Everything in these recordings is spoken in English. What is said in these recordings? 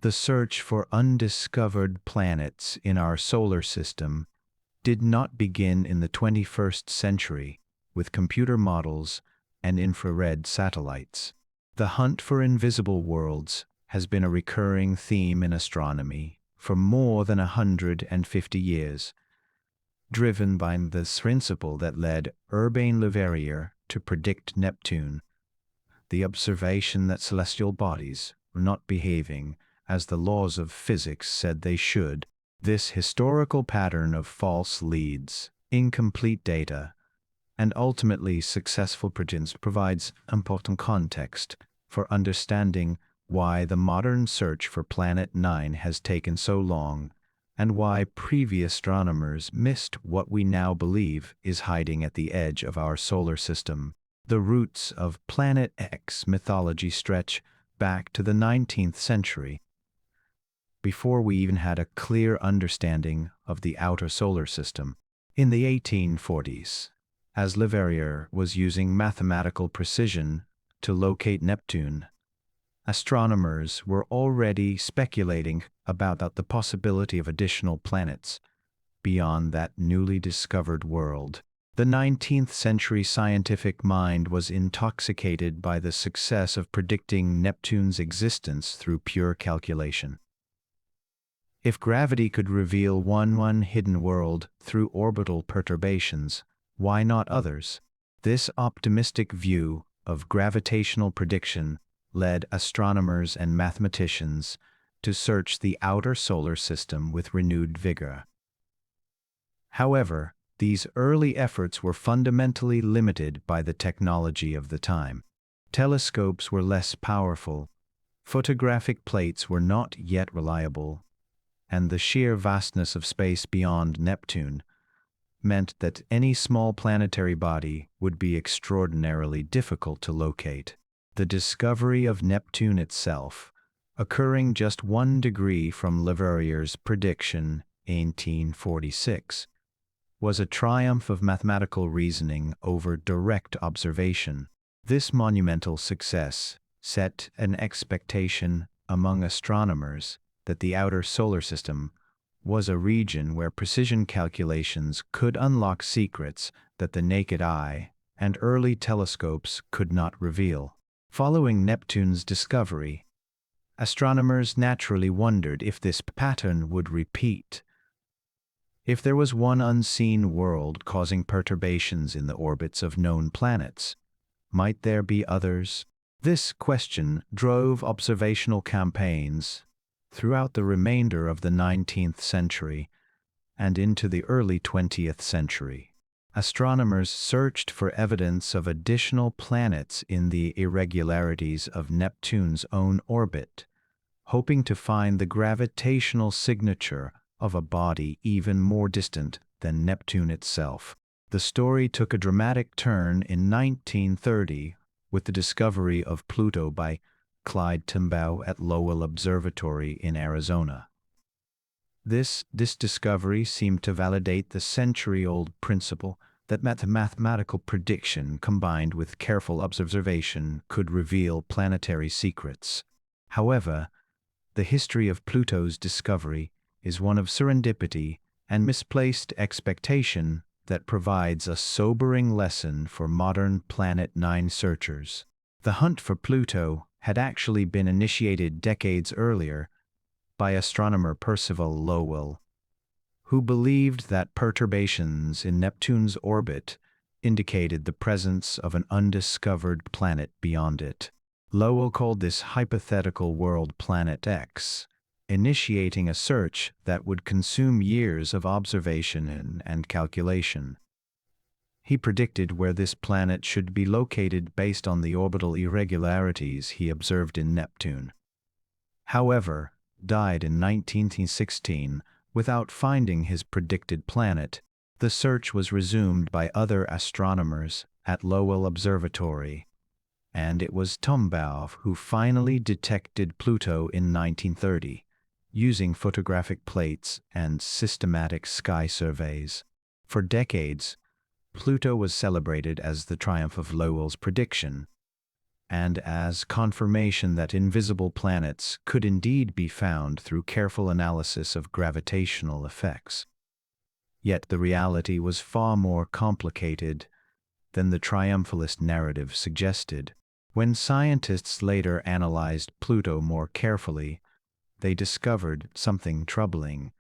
The search for undiscovered planets in our solar system did not begin in the 21st century with computer models and infrared satellites. The hunt for invisible worlds has been a recurring theme in astronomy for more than 150 years, driven by the principle that led Urbain Leverrier to predict Neptune, the observation that celestial bodies were not behaving as the laws of physics said they should. This historical pattern of false leads, incomplete data, and ultimately successful predictions provides important context for understanding why the modern search for Planet 9 has taken so long, and why previous astronomers missed what we now believe is hiding at the edge of our solar system. The roots of Planet X mythology stretch back to the 19th century, before we even had a clear understanding of the outer solar system. In the 1840s, as Leverrier was using mathematical precision to locate Neptune, astronomers were already speculating about the possibility of additional planets beyond that newly discovered world. The 19th century scientific mind was intoxicated by the success of predicting Neptune's existence through pure calculation. If gravity could reveal one hidden world through orbital perturbations, why not others? This optimistic view of gravitational prediction led astronomers and mathematicians to search the outer solar system with renewed vigor. However, these early efforts were fundamentally limited by the technology of the time. Telescopes were less powerful, photographic plates were not yet reliable, and the sheer vastness of space beyond Neptune meant that any small planetary body would be extraordinarily difficult to locate. The discovery of Neptune itself, occurring just 1 degree from Leverrier's prediction in 1846, was a triumph of mathematical reasoning over direct observation. This monumental success set an expectation among astronomers that the outer solar system was a region where precision calculations could unlock secrets that the naked eye and early telescopes could not reveal. Following Neptune's discovery, astronomers naturally wondered if this pattern would repeat. If there was one unseen world causing perturbations in the orbits of known planets, might there be others? This question drove observational campaigns throughout the remainder of the 19th century and into the early 20th century. Astronomers searched for evidence of additional planets in the irregularities of Neptune's own orbit, hoping to find the gravitational signature of a body even more distant than Neptune itself. The story took a dramatic turn in 1930 with the discovery of Pluto by Clyde Tombaugh at Lowell Observatory in Arizona. This discovery seemed to validate the century-old principle that mathematical prediction combined with careful observation could reveal planetary secrets. However, the history of Pluto's discovery is one of serendipity and misplaced expectation that provides a sobering lesson for modern Planet 9 searchers. The hunt for Pluto had actually been initiated decades earlier by astronomer Percival Lowell, who believed that perturbations in Neptune's orbit indicated the presence of an undiscovered planet beyond it. Lowell called this hypothetical world Planet X, initiating a search that would consume years of observation and calculation. He predicted where this planet should be located based on the orbital irregularities he observed in Neptune. However, died in 1916 without finding his predicted planet. The search was resumed by other astronomers at Lowell Observatory, and it was Tombaugh who finally detected Pluto in 1930, using photographic plates and systematic sky surveys. For decades, Pluto was celebrated as the triumph of Lowell's prediction. and as confirmation that invisible planets could indeed be found through careful analysis of gravitational effects. Yet the reality was far more complicated than the triumphalist narrative suggested. When scientists later analyzed Pluto more carefully, they discovered something troubling.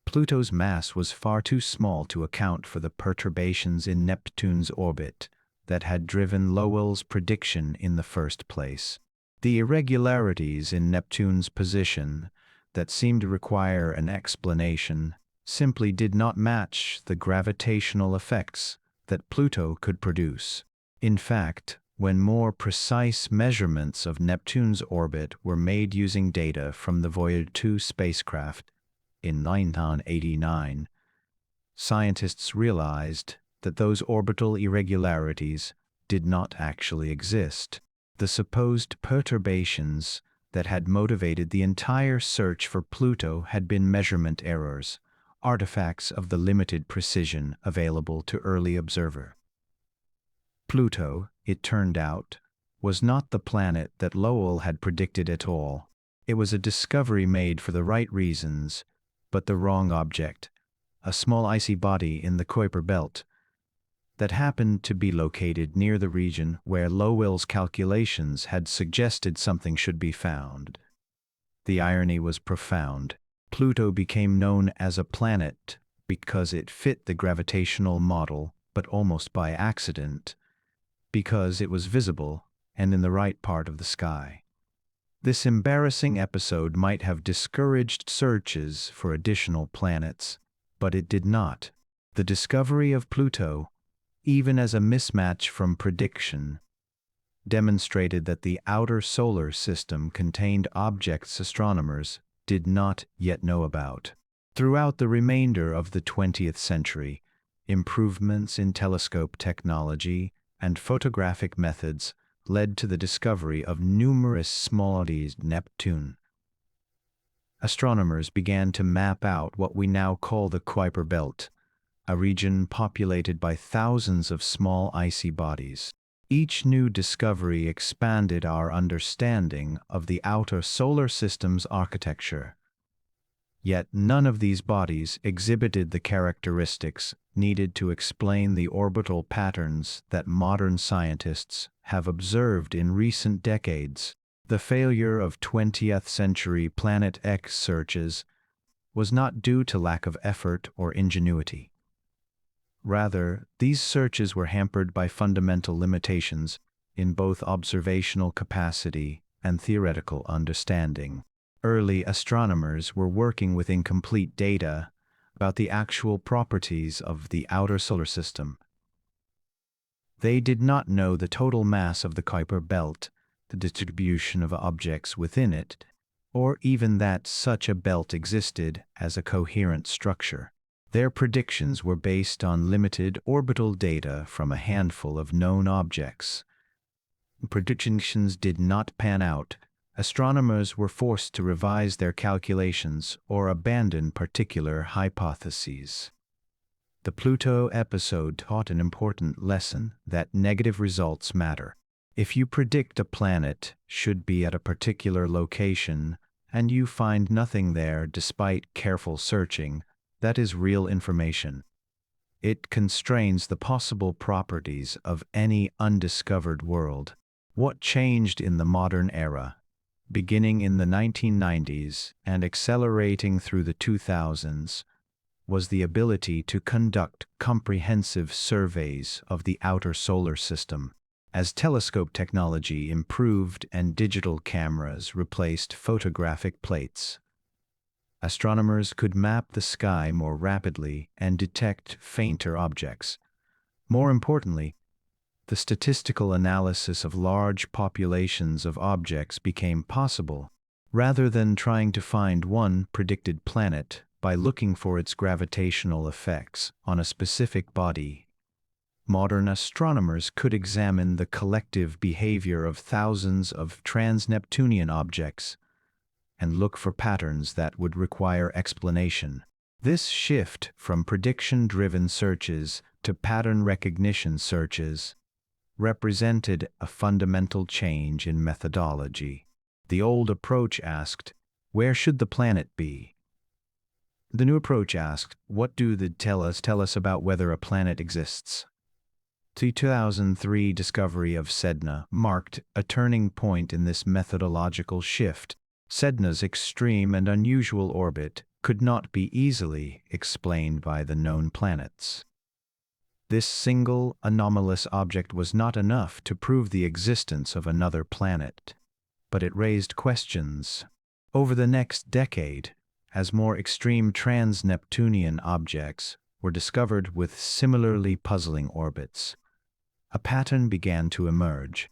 Pluto's mass was far too small to account for the perturbations in Neptune's orbit that had driven Lowell's prediction in the first place. The irregularities in Neptune's position that seemed to require an explanation simply did not match the gravitational effects that Pluto could produce. In fact, when more precise measurements of Neptune's orbit were made using data from the Voyager 2 spacecraft in 1989, scientists realized that those orbital irregularities did not actually exist. The supposed perturbations that had motivated the entire search for Pluto had been measurement errors, artifacts of the limited precision available to early observers. Pluto, it turned out, was not the planet that Lowell had predicted at all. It was a discovery made for the right reasons, but the wrong object, a small icy body in the Kuiper Belt that happened to be located near the region where Lowell's calculations had suggested something should be found. The irony was profound. Pluto became known as a planet because it fit the gravitational model, but almost by accident, because it was visible and in the right part of the sky. This embarrassing episode might have discouraged searches for additional planets, but it did not. The discovery of Pluto, even as a mismatch from prediction, demonstrated that the outer solar system contained objects astronomers did not yet know about. Throughout the remainder of the 20th century, improvements in telescope technology and photographic methods led to the discovery of numerous small bodies Neptune. Astronomers began to map out what we now call the Kuiper Belt, a region populated by thousands of small icy bodies. Each new discovery expanded our understanding of the outer solar system's architecture. Yet none of these bodies exhibited the characteristics needed to explain the orbital patterns that modern scientists have observed in recent decades. The failure of 20th century Planet X searches was not due to lack of effort or ingenuity. Rather, these searches were hampered by fundamental limitations in both observational capacity and theoretical understanding. Early astronomers were working with incomplete data about the actual properties of the outer solar system. They did not know the total mass of the Kuiper Belt, the distribution of objects within it, or even that such a belt existed as a coherent structure. Their predictions were based on limited orbital data from a handful of known objects. Predictions did not pan out. Astronomers were forced to revise their calculations or abandon particular hypotheses. The Pluto episode taught an important lesson that negative results matter. If you predict a planet should be at a particular location and you find nothing there despite careful searching, that is real information. It constrains the possible properties of any undiscovered world. What changed in the modern era, beginning in the 1990s and accelerating through the 2000s, was the ability to conduct comprehensive surveys of the outer solar system. As telescope technology improved and digital cameras replaced photographic plates, astronomers could map the sky more rapidly and detect fainter objects. More importantly, the statistical analysis of large populations of objects became possible. Rather than trying to find one predicted planet by looking for its gravitational effects on a specific body, modern astronomers could examine the collective behavior of thousands of trans-Neptunian objects and look for patterns that would require explanation. This shift from prediction-driven searches to pattern recognition searches represented a fundamental change in methodology. The old approach asked, where should the planet be? The new approach asked, what do they tell us about whether a planet exists? The 2003 discovery of Sedna marked a turning point in this methodological shift. Sedna's extreme and unusual orbit could not be easily explained by the known planets. This single anomalous object was not enough to prove the existence of another planet, but it raised questions. Over the next decade, as more extreme trans-Neptunian objects were discovered with similarly puzzling orbits, a pattern began to emerge.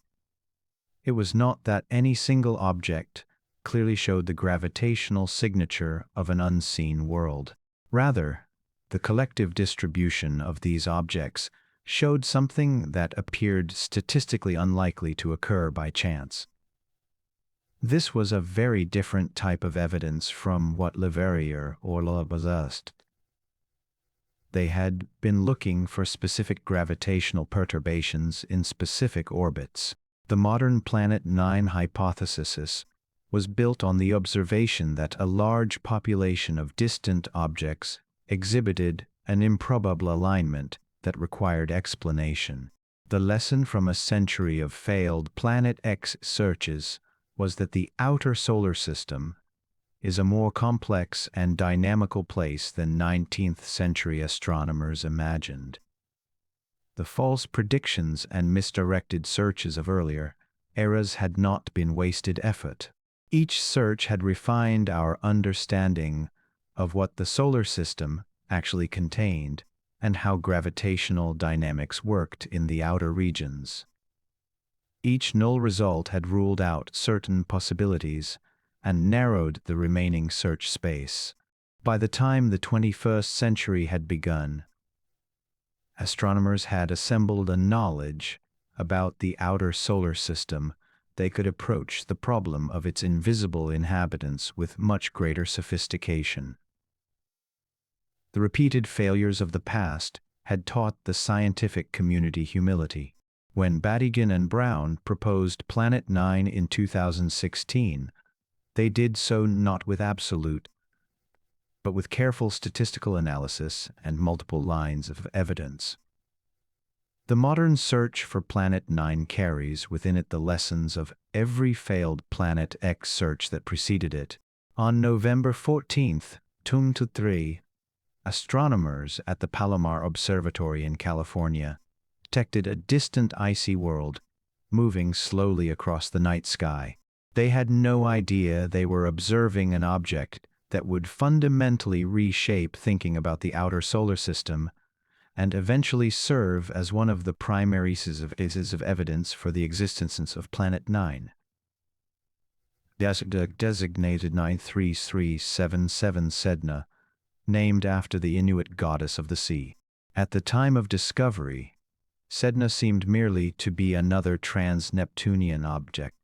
It was not that any single object clearly showed the gravitational signature of an unseen world. Rather, the collective distribution of these objects showed something that appeared statistically unlikely to occur by chance. This was a very different type of evidence from what Leverrier or possessed. They had been looking for specific gravitational perturbations in specific orbits. The modern Planet 9 hypothesis was built on the observation that a large population of distant objects exhibited an improbable alignment that required explanation. The lesson from a century of failed Planet X searches was that the outer solar system is a more complex and dynamical place than 19th century astronomers imagined. The false predictions and misdirected searches of earlier eras had not been wasted effort. Each search had refined our understanding of what the solar system actually contained and how gravitational dynamics worked in the outer regions. Each null result had ruled out certain possibilities and narrowed the remaining search space. By the time the 21st century had begun, astronomers had assembled a knowledge about the outer solar system. They could approach the problem of its invisible inhabitants with much greater sophistication. The repeated failures of the past had taught the scientific community humility. When Battigan and Brown proposed Planet 9 in 2016, they did so not with absolute, but with careful statistical analysis and multiple lines of evidence. The modern search for Planet 9 carries within it the lessons of every failed Planet X search that preceded it. On November 14, 2003, astronomers at the Palomar Observatory in California detected a distant icy world moving slowly across the night sky. They had no idea they were observing an object that would fundamentally reshape thinking about the outer solar system and eventually serve as one of the primary pieces of evidence for the existence of Planet 9. Designated 93377 Sedna, named after the Inuit goddess of the sea. At the time of discovery, Sedna seemed merely to be another trans-Neptunian object,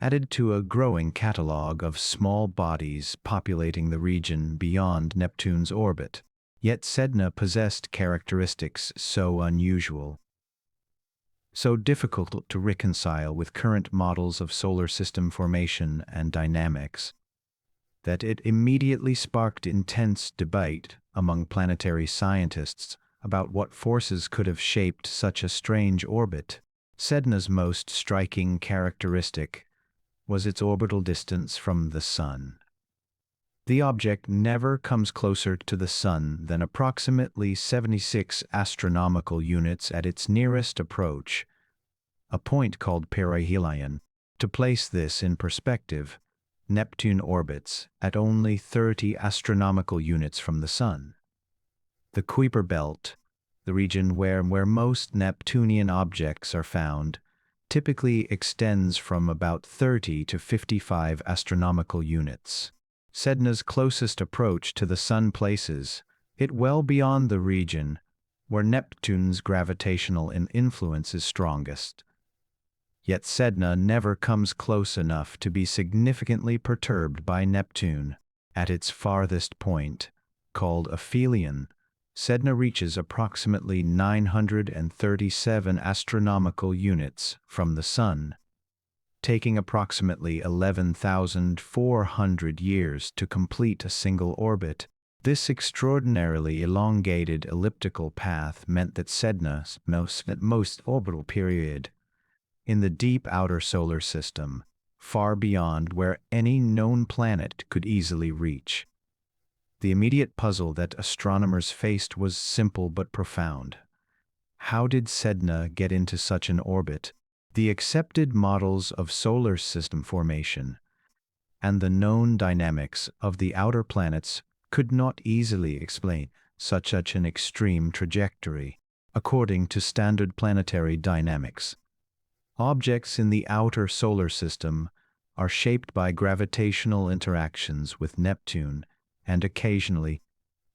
added to a growing catalogue of small bodies populating the region beyond Neptune's orbit. Yet Sedna possessed characteristics so unusual, so difficult to reconcile with current models of solar system formation and dynamics, that it immediately sparked intense debate among planetary scientists about what forces could have shaped such a strange orbit. Sedna's most striking characteristic was its orbital distance from the Sun. The object never comes closer to the Sun than approximately 76 astronomical units at its nearest approach, a point called perihelion. To place this in perspective, Neptune orbits at only 30 astronomical units from the Sun. The Kuiper belt, the region where most Neptunian objects are found, typically extends from about 30 to 55 astronomical units. Sedna's closest approach to the Sun places it well beyond the region where Neptune's gravitational influence is strongest. Yet Sedna never comes close enough to be significantly perturbed by Neptune. At its farthest point, called aphelion, Sedna reaches approximately 937 astronomical units from the Sun, taking approximately 11,400 years to complete a single orbit. This extraordinarily elongated elliptical path meant that Sedna's most orbital period in the deep outer solar system, far beyond where any known planet could easily reach. The immediate puzzle that astronomers faced was simple but profound. How did Sedna get into such an orbit? The accepted models of solar system formation and the known dynamics of the outer planets could not easily explain such an extreme trajectory. According to standard planetary dynamics, objects in the outer solar system are shaped by gravitational interactions with Neptune and occasionally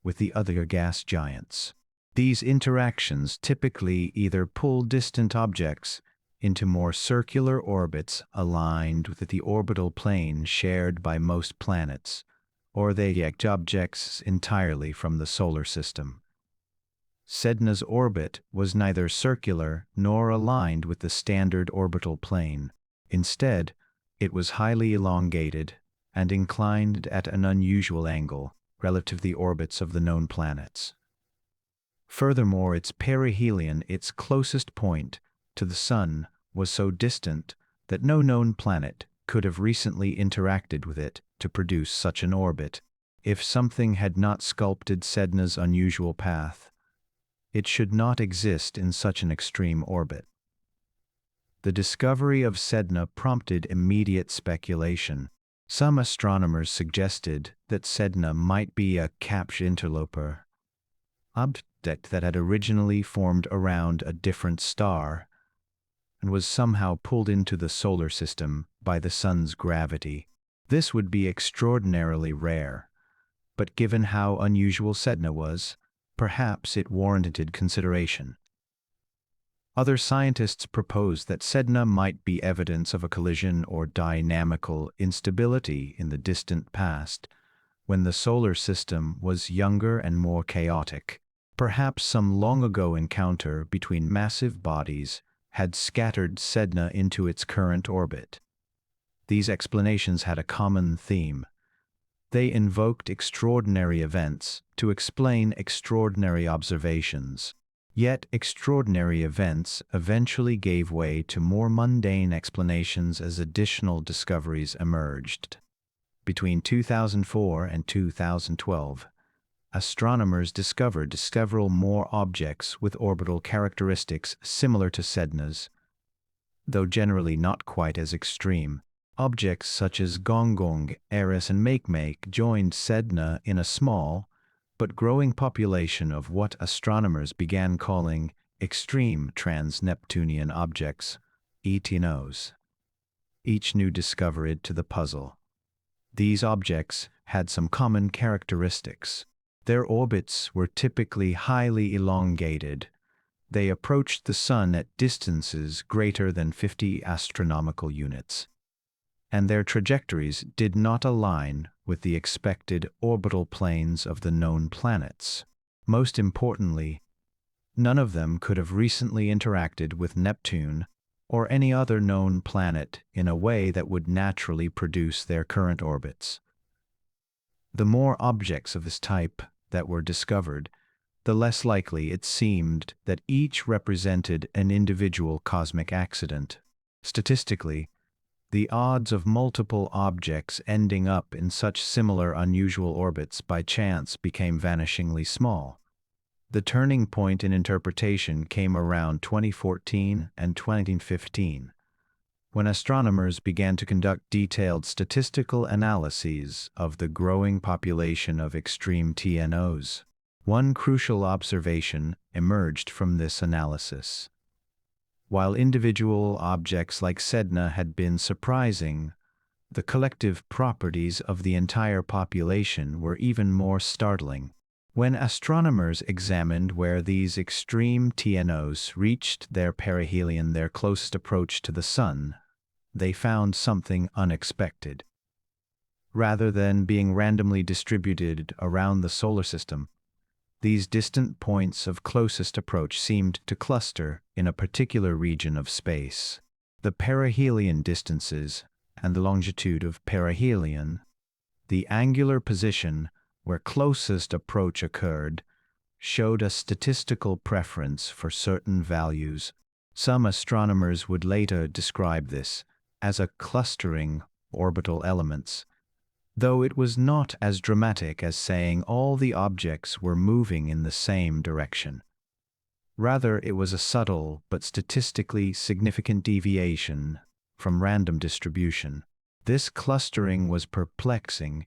with the other gas giants. These interactions typically either pull distant objects into more circular orbits aligned with the orbital plane shared by most planets, or they eject objects entirely from the solar system. Sedna's orbit was neither circular nor aligned with the standard orbital plane. Instead, it was highly elongated and inclined at an unusual angle relative to the orbits of the known planets. Furthermore, its perihelion, its closest point to the Sun, was so distant that no known planet could have recently interacted with it to produce such an orbit. If something had not sculpted Sedna's unusual path, it should not exist in such an extreme orbit. The discovery of Sedna prompted immediate speculation. Some astronomers suggested that Sedna might be a Capsch interloper, object that had originally formed around a different star and was somehow pulled into the solar system by the Sun's gravity. This would be extraordinarily rare, but given how unusual Sedna was, perhaps it warranted consideration. Other scientists proposed that Sedna might be evidence of a collision or dynamical instability in the distant past, when the solar system was younger and more chaotic. Perhaps some long-ago encounter between massive bodies had scattered Sedna into its current orbit. These explanations had a common theme. They invoked extraordinary events to explain extraordinary observations. Yet extraordinary events eventually gave way to more mundane explanations as additional discoveries emerged. Between 2004 and 2012, astronomers discovered several more objects with orbital characteristics similar to Sedna's, though generally not quite as extreme. Objects such as Gonggong, Eris, and Makemake joined Sedna in a small but growing population of what astronomers began calling extreme trans-Neptunian objects, ETNOs. Each new discovery to the puzzle. These objects had some common characteristics. Their orbits were typically highly elongated. They approached the Sun at distances greater than 50 astronomical units, and their trajectories did not align with the expected orbital planes of the known planets. Most importantly, none of them could have recently interacted with Neptune or any other known planet in a way that would naturally produce their current orbits. The more objects of this type that were discovered, the less likely it seemed that each represented an individual cosmic accident. Statistically, the odds of multiple objects ending up in such similar unusual orbits by chance became vanishingly small. The turning point in interpretation came around 2014 and 2015, when astronomers began to conduct detailed statistical analyses of the growing population of extreme TNOs. One crucial observation emerged from this analysis. While individual objects like Sedna had been surprising, the collective properties of the entire population were even more startling. When astronomers examined where these extreme TNOs reached their perihelion, their closest approach to the Sun, they found something unexpected. Rather than being randomly distributed around the solar system, These distant points of closest approach seemed to cluster in a particular region of space. The perihelion distances and the longitude of perihelion, the angular position where closest approach occurred, showed a statistical preference for certain values. Some astronomers would later describe this as a clustering orbital elements, though it was not as dramatic as saying all the objects were moving in the same direction. Rather, it was a subtle but statistically significant deviation from random distribution. This clustering was perplexing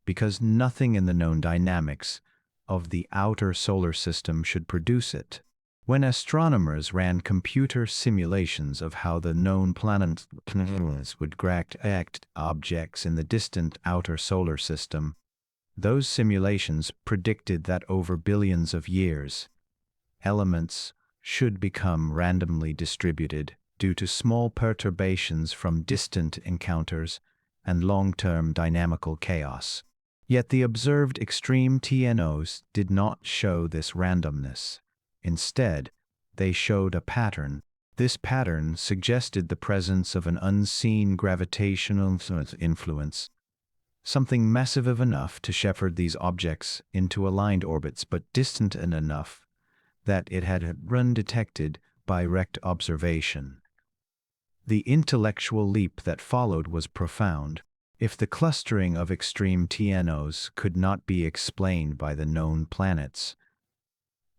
because nothing in the known dynamics of the outer solar system should produce it. When astronomers ran computer simulations of how the known planets would act objects in the distant outer solar system, those simulations predicted that over billions of years, elements should become randomly distributed due to small perturbations from distant encounters and long-term dynamical chaos. Yet the observed extreme TNOs did not show this randomness. Instead, they showed a pattern. This pattern suggested the presence of an unseen gravitational influence, something massive enough to shepherd these objects into aligned orbits but distant enough that it had been detected by direct observation. The intellectual leap that followed was profound. If the clustering of extreme TNOs could not be explained by the known planets,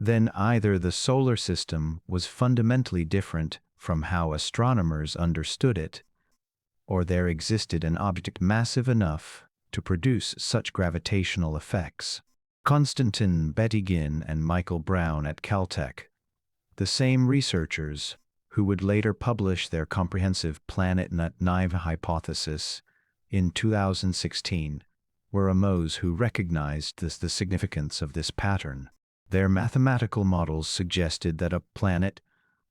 then either the solar system was fundamentally different from how astronomers understood it, or there existed an object massive enough to produce such gravitational effects. Konstantin Bettigin and Michael Brown at Caltech, the same researchers who would later publish their comprehensive Planet-9 hypothesis in 2016, were among those who recognized the significance of this pattern. Their mathematical models suggested that a planet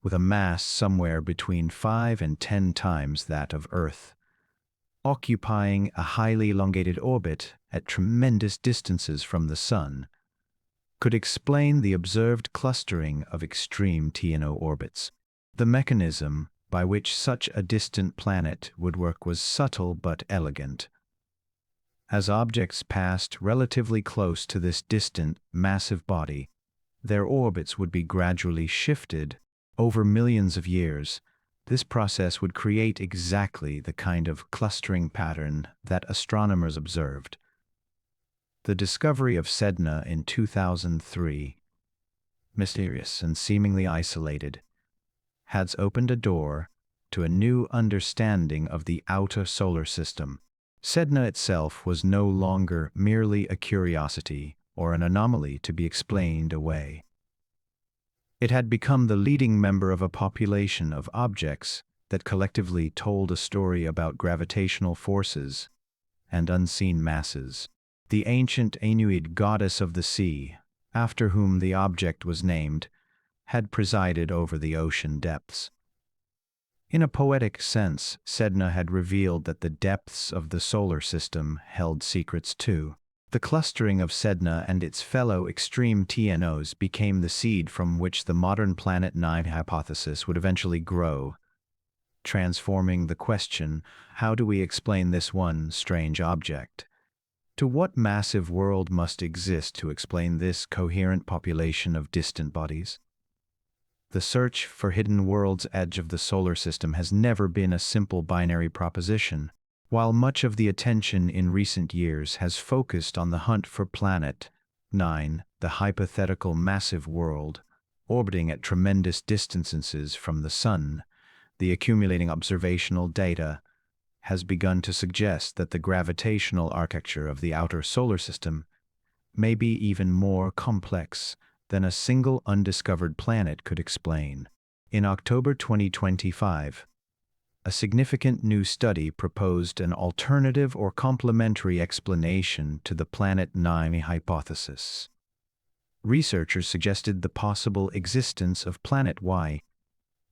with a mass somewhere between 5 and 10 times that of Earth, occupying a highly elongated orbit at tremendous distances from the Sun, could explain the observed clustering of extreme TNO orbits. The mechanism by which such a distant planet would work was subtle but elegant. As objects passed relatively close to this distant, massive body, their orbits would be gradually shifted over millions of years. This process would create exactly the kind of clustering pattern that astronomers observed. The discovery of Sedna in 2003, mysterious and seemingly isolated, has opened a door to a new understanding of the outer solar system. Sedna itself was no longer merely a curiosity or an anomaly to be explained away. It had become the leading member of a population of objects that collectively told a story about gravitational forces and unseen masses. The ancient Anuid goddess of the sea, after whom the object was named, had presided over the ocean depths. In a poetic sense, Sedna had revealed that the depths of the solar system held secrets too. The clustering of Sedna and its fellow extreme TNOs became the seed from which the modern Planet-9 hypothesis would eventually grow, transforming the question, how do we explain this one strange object? To what massive world must exist to explain this coherent population of distant bodies? The search for hidden worlds' edge of the solar system has never been a simple binary proposition. While much of the attention in recent years has focused on the hunt for Planet-9, the hypothetical massive world, orbiting at tremendous distances from the Sun, the accumulating observational data has begun to suggest that the gravitational architecture of the outer solar system may be even more complex than a single undiscovered planet could explain. In October 2025, a significant new study proposed an alternative or complementary explanation to the Planet-9 hypothesis. Researchers suggested the possible existence of Planet Y,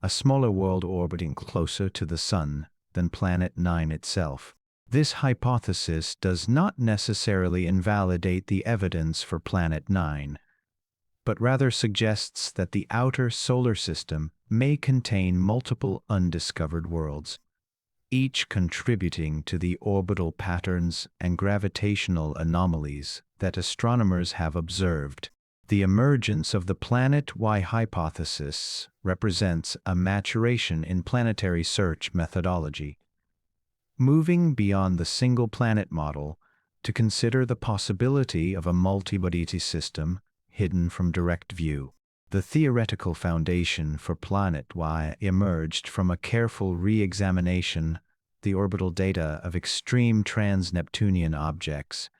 a smaller world orbiting closer to the Sun than Planet-9 itself. This hypothesis does not necessarily invalidate the evidence for Planet-9. but rather suggests that the outer solar system may contain multiple undiscovered worlds, each contributing to the orbital patterns and gravitational anomalies that astronomers have observed. The emergence of the Planet Y hypothesis represents a maturation in planetary search methodology, moving beyond the single-planet model to consider the possibility of a multi-body system hidden from direct view. The theoretical foundation for Planet Y emerged from a careful re-examination the orbital data of extreme trans-Neptunian objects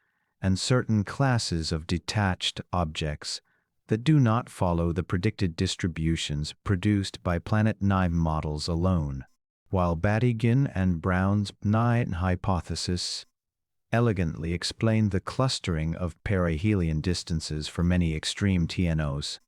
and certain classes of detached objects that do not follow the predicted distributions produced by Planet Y models alone. While Batygin and Brown's Y hypothesis elegantly explained the clustering of perihelion distances for many extreme TNOs,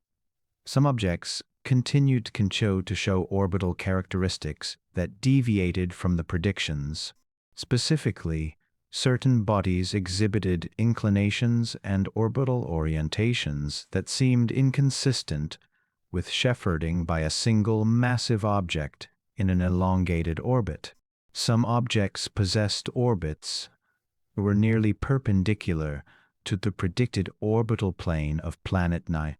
some objects continued to show orbital characteristics that deviated from the predictions. Specifically, certain bodies exhibited inclinations and orbital orientations that seemed inconsistent with shepherding by a single massive object in an elongated orbit. Some objects possessed orbits that were nearly perpendicular to the predicted orbital plane of Planet Y,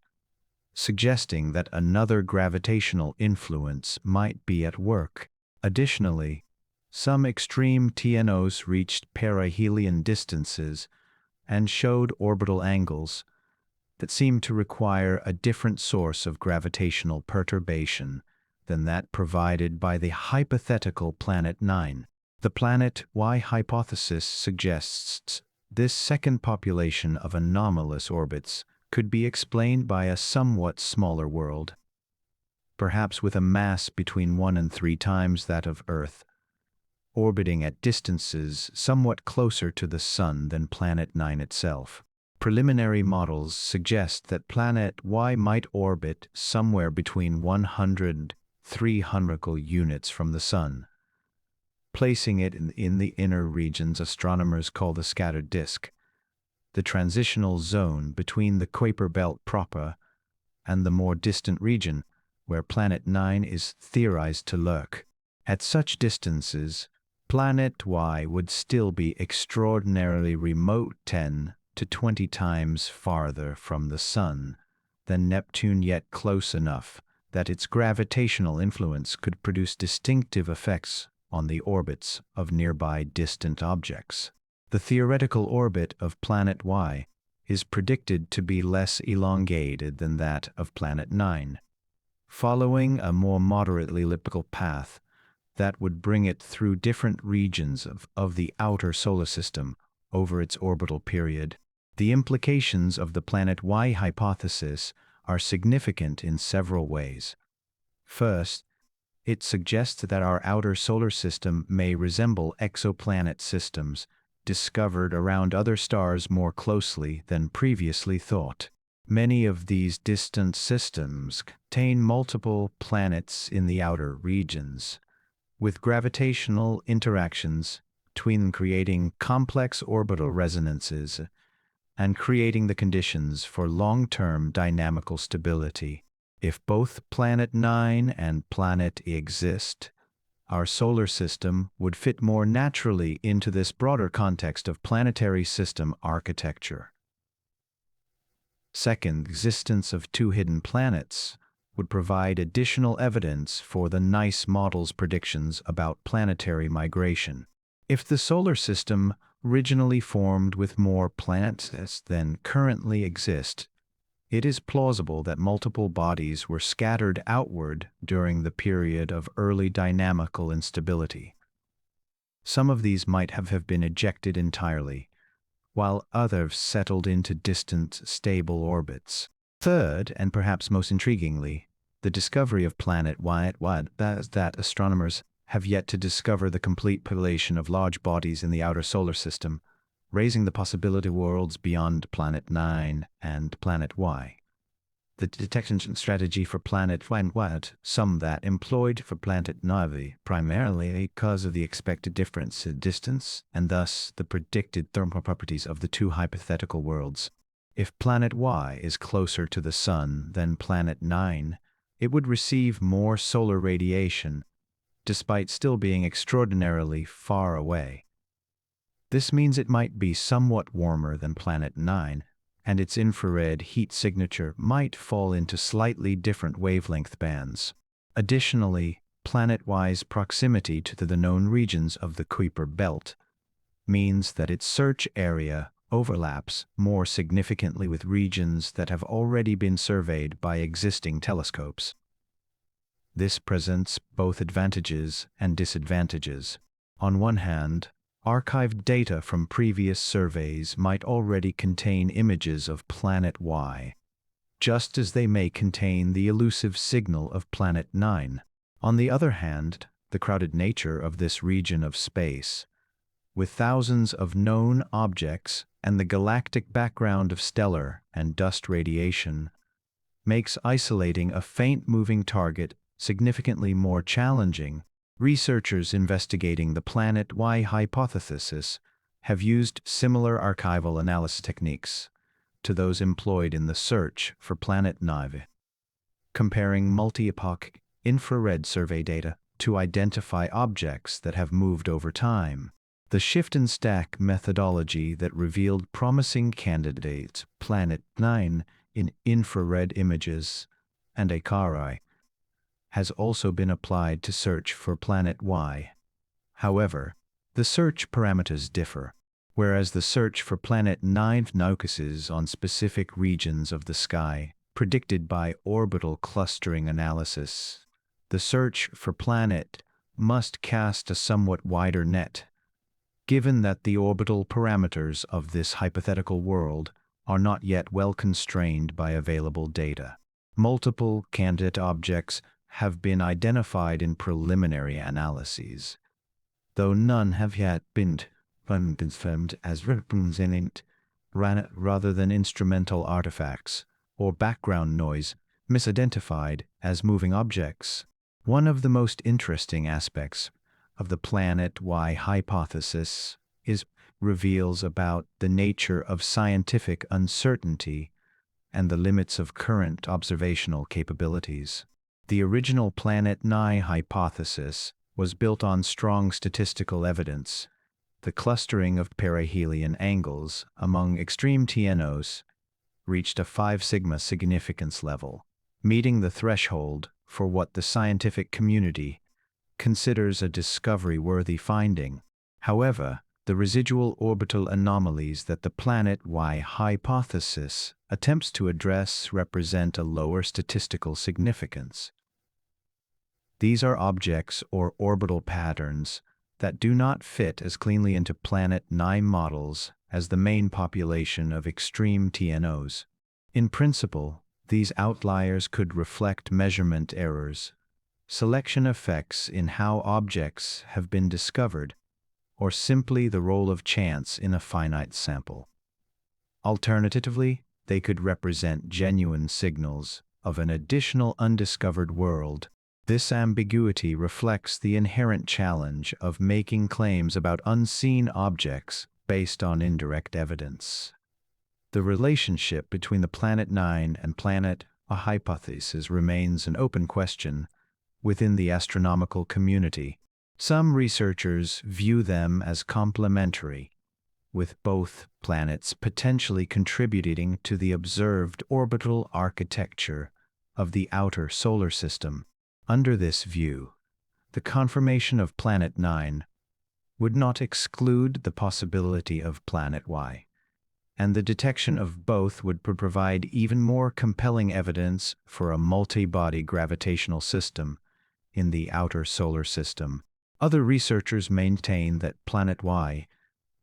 suggesting that another gravitational influence might be at work. Additionally, some extreme TNOs reached perihelion distances and showed orbital angles that seemed to require a different source of gravitational perturbation than that provided by the hypothetical Planet Y. The Planet Y hypothesis suggests this second population of anomalous orbits could be explained by a somewhat smaller world, perhaps with a mass between 1 and 3 times that of Earth, orbiting at distances somewhat closer to the Sun than Planet Y itself. Preliminary models suggest that Planet Y might orbit somewhere between 100 and 300 units from the Sun, placing it in the inner regions astronomers call the scattered disk, the transitional zone between the Kuiper belt proper and the more distant region where Planet Y is theorized to lurk. At such distances, Planet Y would still be extraordinarily remote, 10 to 20 times farther from the Sun than Neptune, yet close enough that its gravitational influence could produce distinctive effects on the orbits of nearby distant objects. The theoretical orbit of Planet Y is predicted to be less elongated than that of Planet Y, following a more moderately elliptical path that would bring it through different regions of the outer solar system over its orbital period. The implications of the Planet Y hypothesis are significant in several ways. First, it suggests that our outer solar system may resemble exoplanet systems discovered around other stars more closely than previously thought. Many of these distant systems contain multiple planets in the outer regions, with gravitational interactions between them creating complex orbital resonances and creating the conditions for long-term dynamical stability. If both Planet Y and Planet exist, our solar system would fit more naturally into this broader context of planetary system architecture. Second, the existence of 2 hidden planets would provide additional evidence for the NICE model's predictions about planetary migration. If the solar system originally formed with more planets than currently exist, it is plausible that multiple bodies were scattered outward during the period of early dynamical instability. Some of these might have been ejected entirely, while others settled into distant, stable orbits. Third, and perhaps most intriguingly, the discovery of Planet Y that astronomers have yet to discover the complete population of large bodies in the outer solar system, raising the possibility of worlds beyond Planet Y and Planet Y. The detection strategy for Planet Y, some that employed for Planet Y, primarily because of the expected difference in distance and thus the predicted thermal properties of the 2 hypothetical worlds. If planet Y is closer to the Sun than planet 9, it would receive more solar radiation, despite still being extraordinarily far away. This means it might be somewhat warmer than planet 9, and its infrared heat signature might fall into slightly different wavelength bands. Additionally, planet Y's proximity to the known regions of the Kuiper belt means that its search area overlaps more significantly with regions that have already been surveyed by existing telescopes. This presents both advantages and disadvantages. On one hand, archived data from previous surveys might already contain images of planet Y, just as they may contain the elusive signal of planet 9. On the other hand, the crowded nature of this region of space, with thousands of known objects and the galactic background of stellar and dust radiation, makes isolating a faint moving target significantly more challenging. Researchers investigating the planet Y hypothesis have used similar archival analysis techniques to those employed in the search for planet 9, comparing multi-epoch infrared survey data to identify objects that have moved over time. The shift and stack methodology that revealed promising candidates, planet 9, in infrared images and ACARI, has also been applied to search for planet Y. However, the search parameters differ. Whereas the search for planet 9 focuses on specific regions of the sky predicted by orbital clustering analysis, the search for planet must cast a somewhat wider net, given that the orbital parameters of this hypothetical world are not yet well constrained by available data. Multiple candidate objects have been identified in preliminary analyses, though none have yet been confirmed as representing rather than instrumental artifacts or background noise misidentified as moving objects. One of the most interesting aspects of the planet Y hypothesis reveals about the nature of scientific uncertainty and the limits of current observational capabilities. The original planet Y hypothesis was built on strong statistical evidence. The clustering of perihelion angles among extreme TNOs reached a 5 sigma significance level, meeting the threshold for what the scientific community considers a discovery-worthy finding. However, the residual orbital anomalies that the planet Y hypothesis attempts to address represent a lower statistical significance. These are objects or orbital patterns that do not fit as cleanly into planet 9 models as the main population of extreme TNOs. In principle, these outliers could reflect measurement errors, selection effects in how objects have been discovered, or simply the role of chance in a finite sample. Alternatively, they could represent genuine signals of an additional undiscovered world. This ambiguity reflects the inherent challenge of making claims about unseen objects based on indirect evidence. The relationship between the planet 9 and planet Y hypothesis remains an open question within the astronomical community. Some researchers view them as complementary, with both planets potentially contributing to the observed orbital architecture of the outer solar system. Under this view, the confirmation of planet 9 would not exclude the possibility of planet Y, and the detection of both would provide even more compelling evidence for a multi-body gravitational system in the outer solar system. Other researchers maintain that planet Y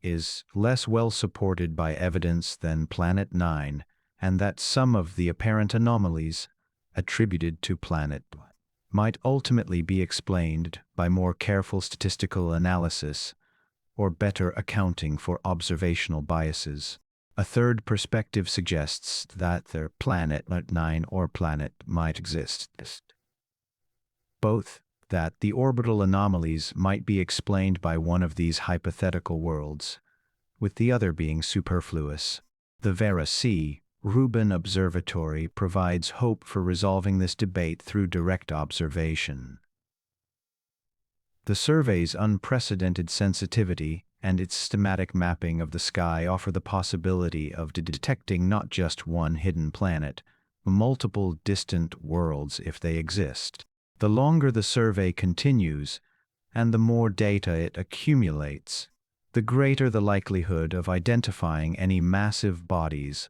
is less well supported by evidence than planet 9, and that some of the apparent anomalies attributed to planet Y might ultimately be explained by more careful statistical analysis or better accounting for observational biases. A third perspective suggests that their planet 9 or planet might exist. Both that the orbital anomalies might be explained by one of these hypothetical worlds, with the other being superfluous. The Vera Rubin Observatory provides hope for resolving this debate through direct observation. The survey's unprecedented sensitivity and its systematic mapping of the sky offer the possibility of detecting not just one hidden planet, but multiple distant worlds if they exist. The longer the survey continues, and the more data it accumulates, the greater the likelihood of identifying any massive bodies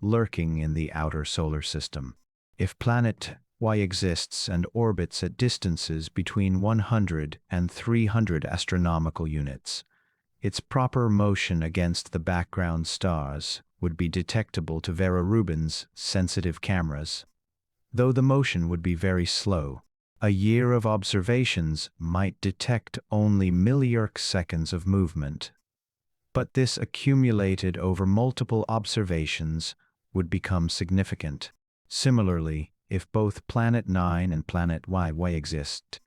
lurking in the outer solar system. If planet Y exists and orbits at distances between 100 and 300 astronomical units, its proper motion against the background stars would be detectable to Vera Rubin's sensitive cameras, though the motion would be very slow. A year of observations might detect only milliarc-seconds of movement, but this accumulated over multiple observations would become significant. Similarly, if both Planet 9 and Planet Y exist,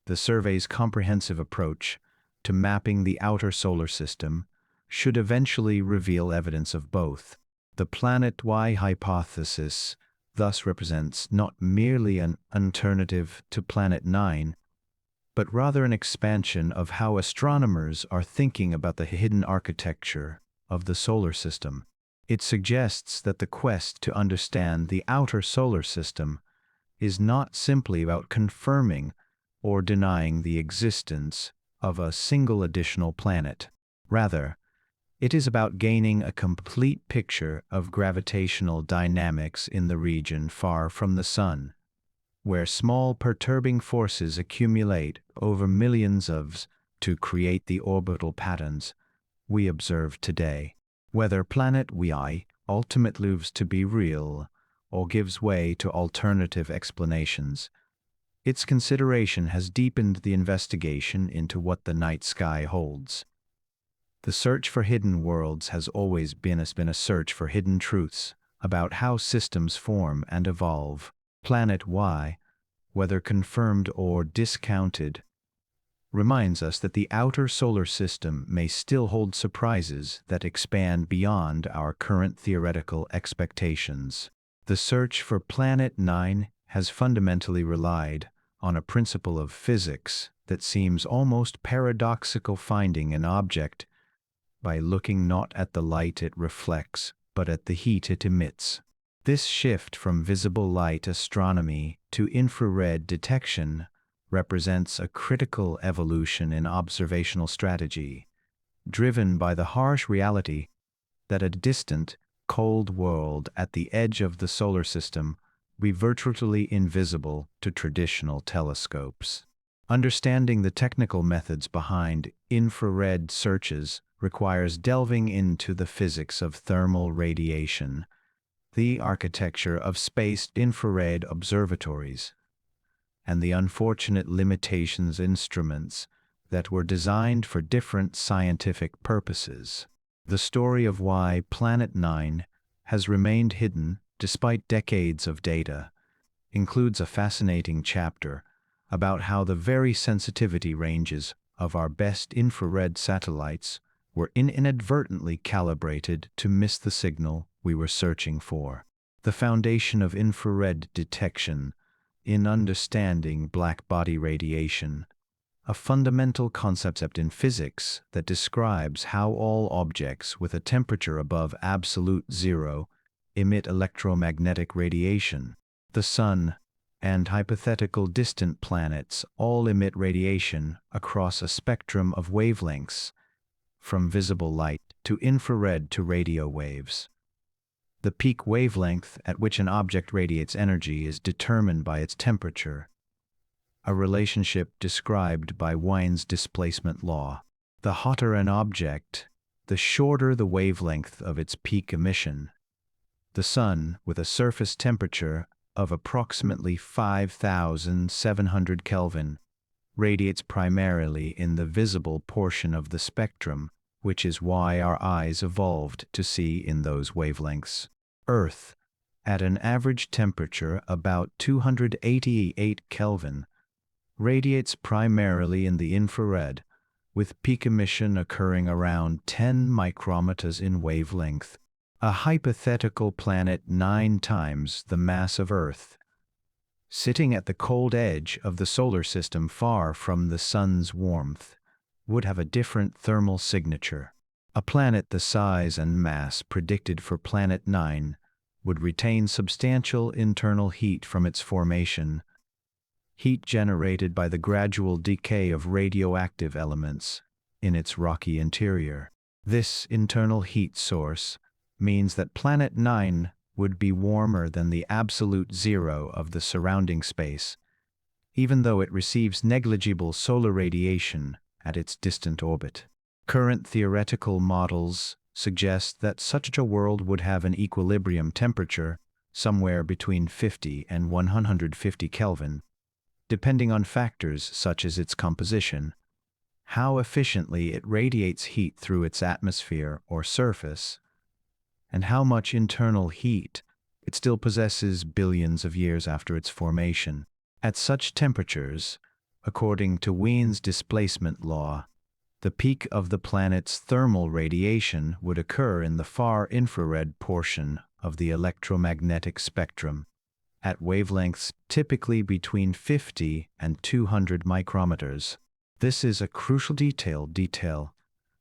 the survey's comprehensive approach to mapping the outer solar system should eventually reveal evidence of both. The Planet Y hypothesis thus represents not merely an alternative to Planet 9, but rather an expansion of how astronomers are thinking about the hidden architecture of the solar system. It suggests that the quest to understand the outer solar system is not simply about confirming or denying the existence of a single additional planet. Rather, it is about gaining a complete picture of gravitational dynamics in the region far from the Sun, where small perturbing forces accumulate over millions of to create the orbital patterns we observe today. Whether Planet Y ultimately proves to be real or gives way to alternative explanations, its consideration has deepened the investigation into what the night sky holds. The search for hidden worlds has always been a search for hidden truths about how systems form and evolve. Planet Y, whether confirmed or discounted, reminds us that the outer solar system may still hold surprises that expand beyond our current theoretical expectations. The search for Planet 9 has fundamentally relied on a principle of physics that seems almost paradoxical: finding an object by looking not at the light it reflects, but at the heat it emits. This shift from visible light astronomy to infrared detection represents a critical evolution in observational strategy, driven by the harsh reality that a distant, cold world at the edge of the solar system will be virtually invisible to traditional telescopes. Understanding the technical methods behind infrared searches requires delving into the physics of thermal radiation, the architecture of spaced infrared observatories, and the unfortunate limitations of instruments that were designed for different scientific purposes. The story of why Planet 9 has remained hidden despite decades of data includes a fascinating chapter about how the very sensitivity ranges of our best infrared satellites were inadvertently calibrated to miss the signal we were searching for. The foundation of infrared detection in understanding black body radiation, a fundamental concept in physics that describes how all objects with a temperature above absolute zero emit electromagnetic radiation. The Sun and hypothetical distant planets all emit radiation across a spectrum of wavelengths, from visible light to infrared to radio waves. The peak wavelength at which an object radiates energy is determined by its temperature, a relationship described by Wien's displacement law. The hotter an object, the shorter the wavelength of its peak emission. The Sun, with a surface temperature of approximately 5,700 Kelvin, radiates primarily in the visible portion of the spectrum, which is why our eyes evolved to see in those wavelengths. Earth, at an average temperature about 288 Kelvin, radiates primarily in the infrared, with peak emission occurring around 10 micrometers in wavelength. a hypothetical planet 9 times the mass of Earth, sitting at the cold edge of the solar system far from the sun's warmth, would have a different thermal signature. A planet the size and mass predicted for Planet 9 would retain substantial internal heat from its formation, heat generated by the gradual decay of radioactive elements in its rocky interior. This internal heat source means that Planet 9 would be warmer than the absolute zero of the surrounding space, even though it receives negligible solar radiation at its distant orbit. Current theoretical models suggest that such a world would have an equilibrium temperature somewhere between 50 and 150 Kelvin, depending on factors such as its composition, how efficiently it radiates heat through its atmosphere or surface, and how much internal heat it still possesses billions of years after its formation. At such temperatures, according to Wien's displacement law, the peak of the planet's thermal radiation would occur in the far infrared portion of the electromagnetic spectrum, at wavelengths typically between 50 and 200 micrometers. This is a crucial detail.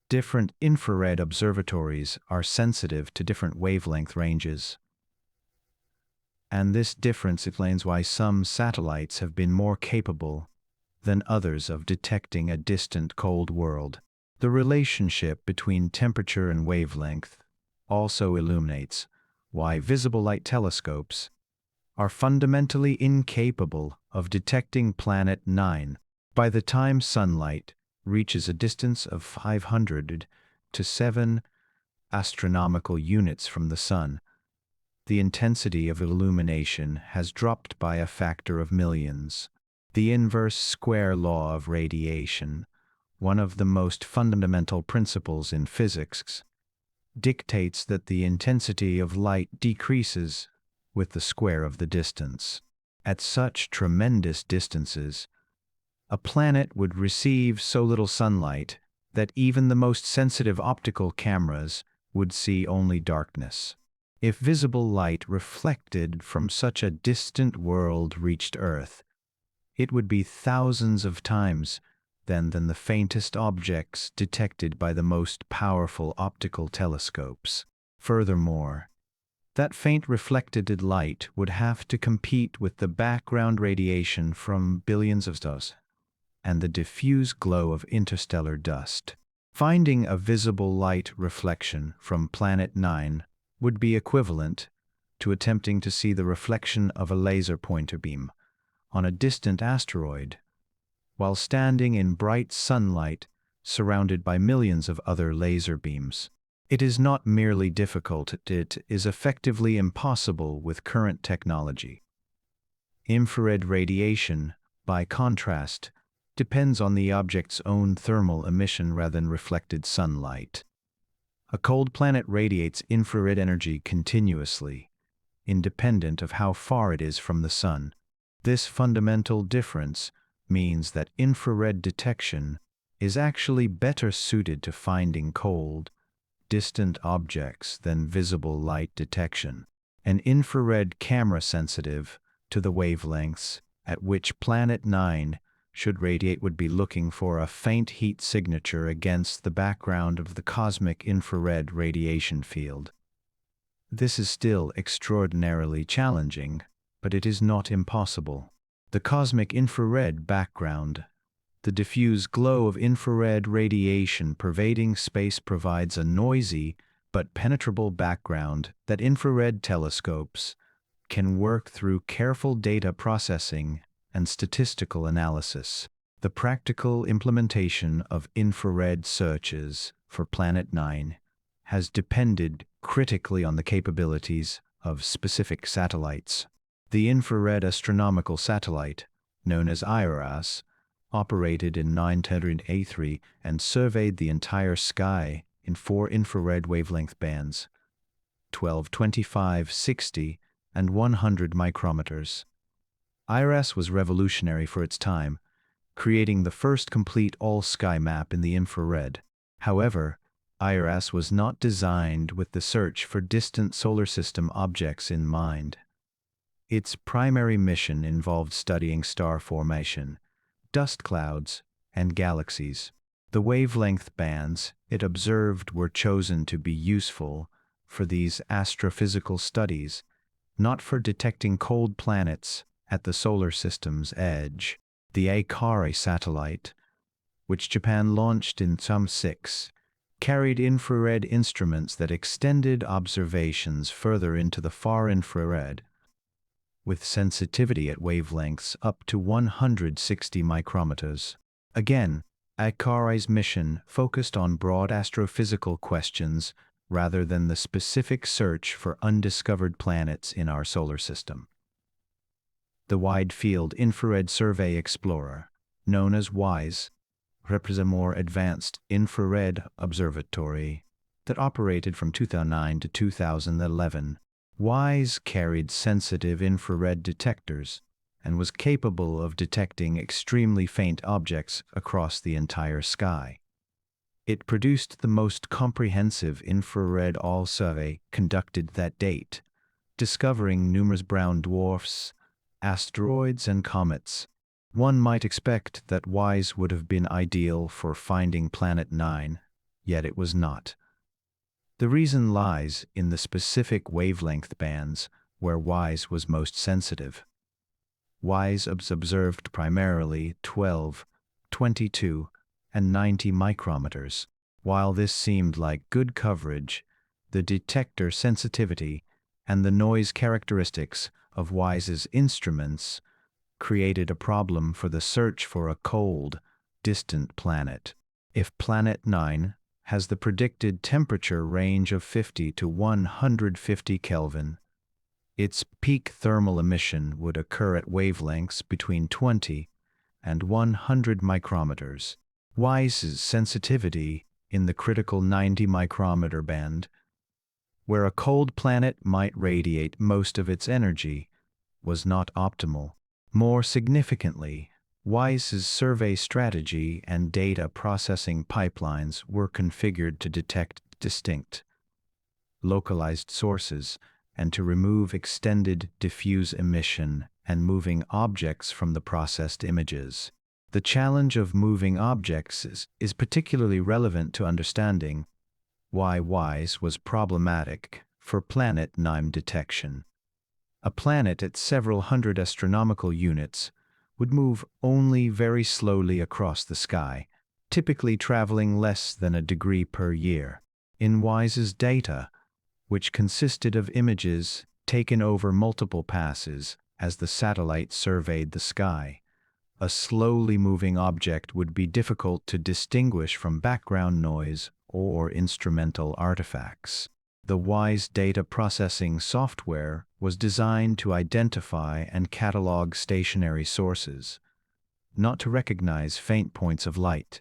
Different infrared observatories are sensitive to different wavelength ranges. And this difference explains why some satellites have been more capable than others of detecting a distant cold world. The relationship between temperature and wavelength also illuminates why visible light telescopes are fundamentally incapable of detecting Planet 9. By the time sunlight reaches a distance of 500 to 7 astronomical units from the sun, the intensity of illumination has dropped by a factor of millions. The inverse square law of radiation, one of the most fundamental principles in physics, dictates that the intensity of light decreases with the square of the distance. At such tremendous distances, a planet would receive so little sunlight that even the most sensitive optical cameras would see only darkness. If visible light reflected from such a distant world reached Earth, it would be thousands of times than the faintest objects detected by the most powerful optical telescopes. Furthermore, that faint reflected light would have to compete with the background radiation from billions of stars and the diffuse glow of interstellar dust. Finding a visible light reflection from Planet 9 would be equivalent to attempting to see the reflection of a laser pointer beam on a distant asteroid, while standing in bright sunlight surrounded by millions of other laser beams. It is not merely difficult, it is effectively impossible with current technology. Infrared radiation, by contrast, depends on the object's own thermal emission rather than reflected sunlight. A cold planet radiates infrared energy continuously, independent of how far it is from the sun. This fundamental difference means that infrared detection is actually better suited to finding cold, distant objects than visible light detection. An infrared camera sensitive to the wavelengths at which Planet 9 should radiate would be looking for a faint heat signature against the background of the cosmic infrared radiation field. This is still extraordinarily challenging, but it is not impossible. The cosmic infrared background, the diffuse glow of infrared radiation pervading space, provides a noisy but penetrable background that infrared telescopes can work through careful data processing and statistical analysis. The practical implementation of infrared searches for Planet 9 has depended critically on the capabilities of specific satellites. The infrared astronomical satellite, known as IRAS, operated in 1983 and surveyed the entire sky in 4 infrared wavelength bands, 12, 25, 60, and 100 micrometers. IRAS was revolutionary for its time, creating the first complete all-sky map in the infrared. However, IRAS was not designed with the search for distant solar system objects in mind. Its primary mission involved studying star formation, dust clouds, and galaxies. The wavelength bands it observed were chosen to be useful for these astrophysical studies, not for detecting cold planets at the solar system's edge. The Akari satellite, which Japan launched in 2006, carried infrared instruments that extended observations further into the far infrared, with sensitivity at wavelengths up to 160 micrometers. Again, Akari's mission focused on broad astrophysical questions rather than the specific search for undiscovered planets in our solar system. The Wide Field Infrared Survey Explorer, known as WISE, represents a more advanced infrared observatory that operated from 2009 to 2011. WISE carried sensitive infrared detectors and was capable of detecting extremely faint objects across the entire sky. It produced the most comprehensive infrared all survey conducted that date, discovering numerous brown dwarfs, asteroids, and comets. One might expect that WISE would have been ideal for finding Planet 9, yet it was not. The reason lies in the specific wavelength bands where WISE was most sensitive. WISE observed primarily 12, 22, and 90 micrometers. While this seemed like good coverage, the detector sensitivity and the noise characteristics of WISE's instruments created a problem for the search for a cold, distant planet. If Planet 9 has the predicted temperature range of 50 to 150 Kelvin, its peak thermal emission would occur at wavelengths between 20 and 100 micrometers. WISE's sensitivity in the critical 90 micrometer band, where a cold planet might radiate most of its energy, was not optimal. More significantly, WISE's survey strategy and data processing pipelines were configured to detect distinct, localized sources and to remove extended diffuse emission and moving objects from the processed images. The challenge of moving objects is particularly relevant to understanding why WISE was problematic for Planet 9 detection. A planet at several hundred astronomical units would move only very slowly across the sky, typically traveling less than a degree per year. In WISE's data, which consisted of images taken over multiple passes as the satellite surveyed the sky, a slowly moving object would be difficult to distinguish from background noise or instrumental artifacts. The WISE data processing software was designed to identify and catalog stationary sources, not to recognize faint points of light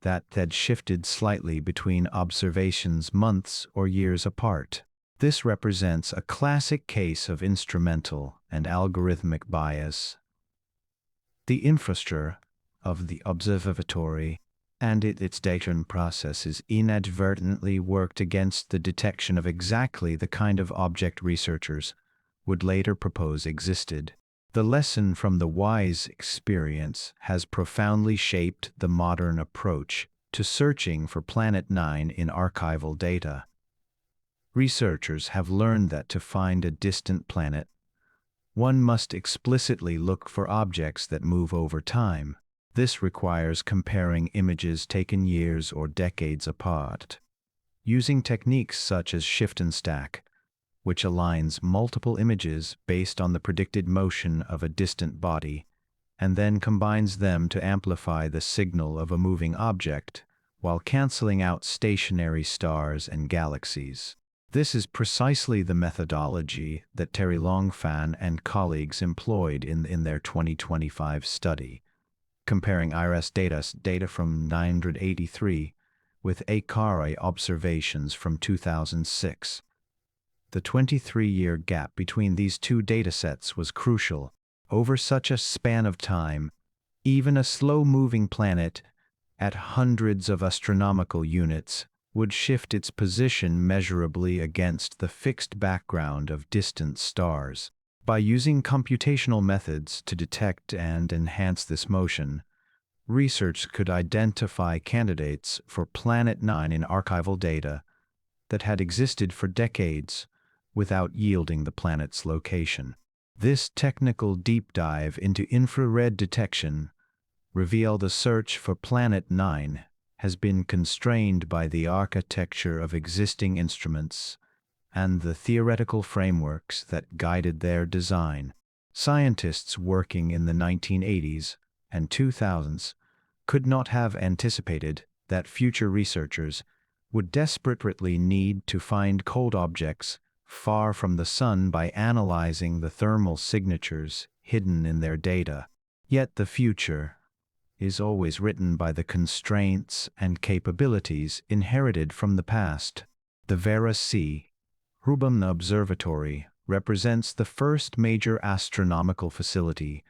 that had shifted slightly between observations months or years apart. This represents a classic case of instrumental and algorithmic bias. The infrastructure of the observatory and its data processes inadvertently worked against the detection of exactly the kind of object researchers would later propose existed. The lesson from the WISE experience has profoundly shaped the modern approach to searching for Planet 9 in archival data. Researchers have learned that to find a distant planet, one must explicitly look for objects that move over time. This requires comparing images taken years or decades apart, using techniques such as shift and stack, which aligns multiple images based on the predicted motion of a distant body, and then combines them to amplify the signal of a moving object while canceling out stationary stars and galaxies. This is precisely the methodology that Terry Longfan and colleagues employed in their 2025 study, comparing IRAS data from 983 with Akari observations from 2006. The 23-year gap between these two datasets was crucial. Over such a span of time, even a slow-moving planet at hundreds of astronomical units would shift its position measurably against the fixed background of distant stars. By using computational methods to detect and enhance this motion, research could identify candidates for Planet 9 in archival data that had existed for decades without yielding the planet's location. This technical deep dive into infrared detection revealed the search for Planet 9 has been constrained by the architecture of existing instruments and the theoretical frameworks that guided their design. Scientists working in the 1980s and 2000s could not have anticipated that future researchers would desperately need to find cold objects far from the sun by analyzing the thermal signatures hidden in their data. Yet the future is always written by the constraints and capabilities inherited from the past. The Vera Rubin Observatory represents the first major astronomical facility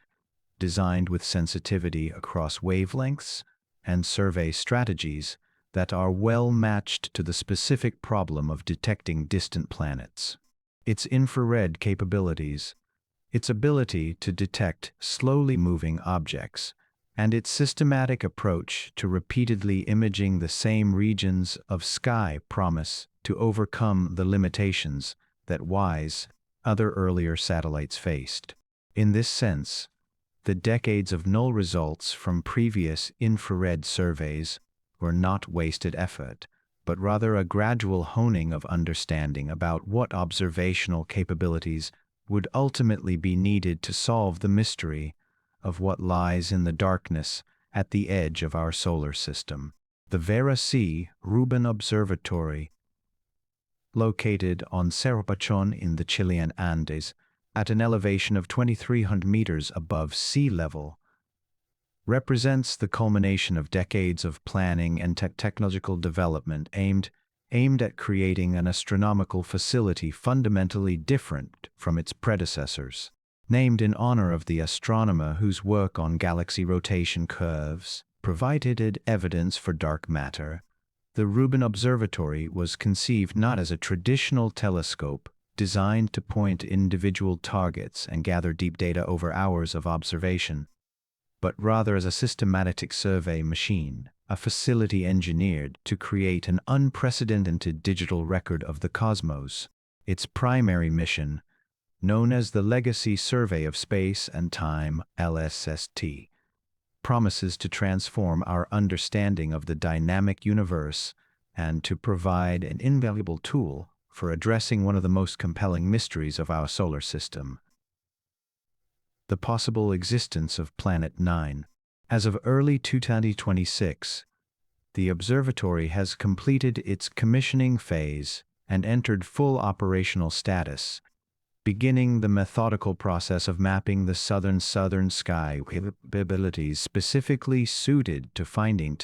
designed with sensitivity across wavelengths and survey strategies that are well matched to the specific problem of detecting distant planets. Its infrared capabilities, its ability to detect slowly moving objects, and its systematic approach to repeatedly imaging the same regions of sky promise to overcome the limitations that other earlier satellites faced. In this sense, the decades of null results from previous infrared surveys were not wasted effort, but rather a gradual honing of understanding about what observational capabilities would ultimately be needed to solve the mystery of what lies in the darkness at the edge of our solar system. The Vera Rubin Observatory, located on Cerro Pachon in the Chilean Andes, at an elevation of 2,300 meters above sea level, represents the culmination of decades of planning and technological development aimed at creating an astronomical facility fundamentally different from its predecessors. Named in honor of the astronomer whose work on galaxy rotation curves provided evidence for dark matter, the Rubin Observatory was conceived not as a traditional telescope designed to point individual targets and gather deep data over hours of observation, but rather as a systematic survey machine, a facility engineered to create an unprecedented digital record of the cosmos. Its primary mission, known as the Legacy Survey of Space and Time (LSST), promises to transform our understanding of the dynamic universe and to provide an invaluable tool for addressing one of the most compelling mysteries of our solar system: the possible existence of Planet 9. As of early 2026, the observatory has completed its commissioning phase and entered full operational status, beginning the methodical process of mapping the southern sky capabilities specifically suited to finding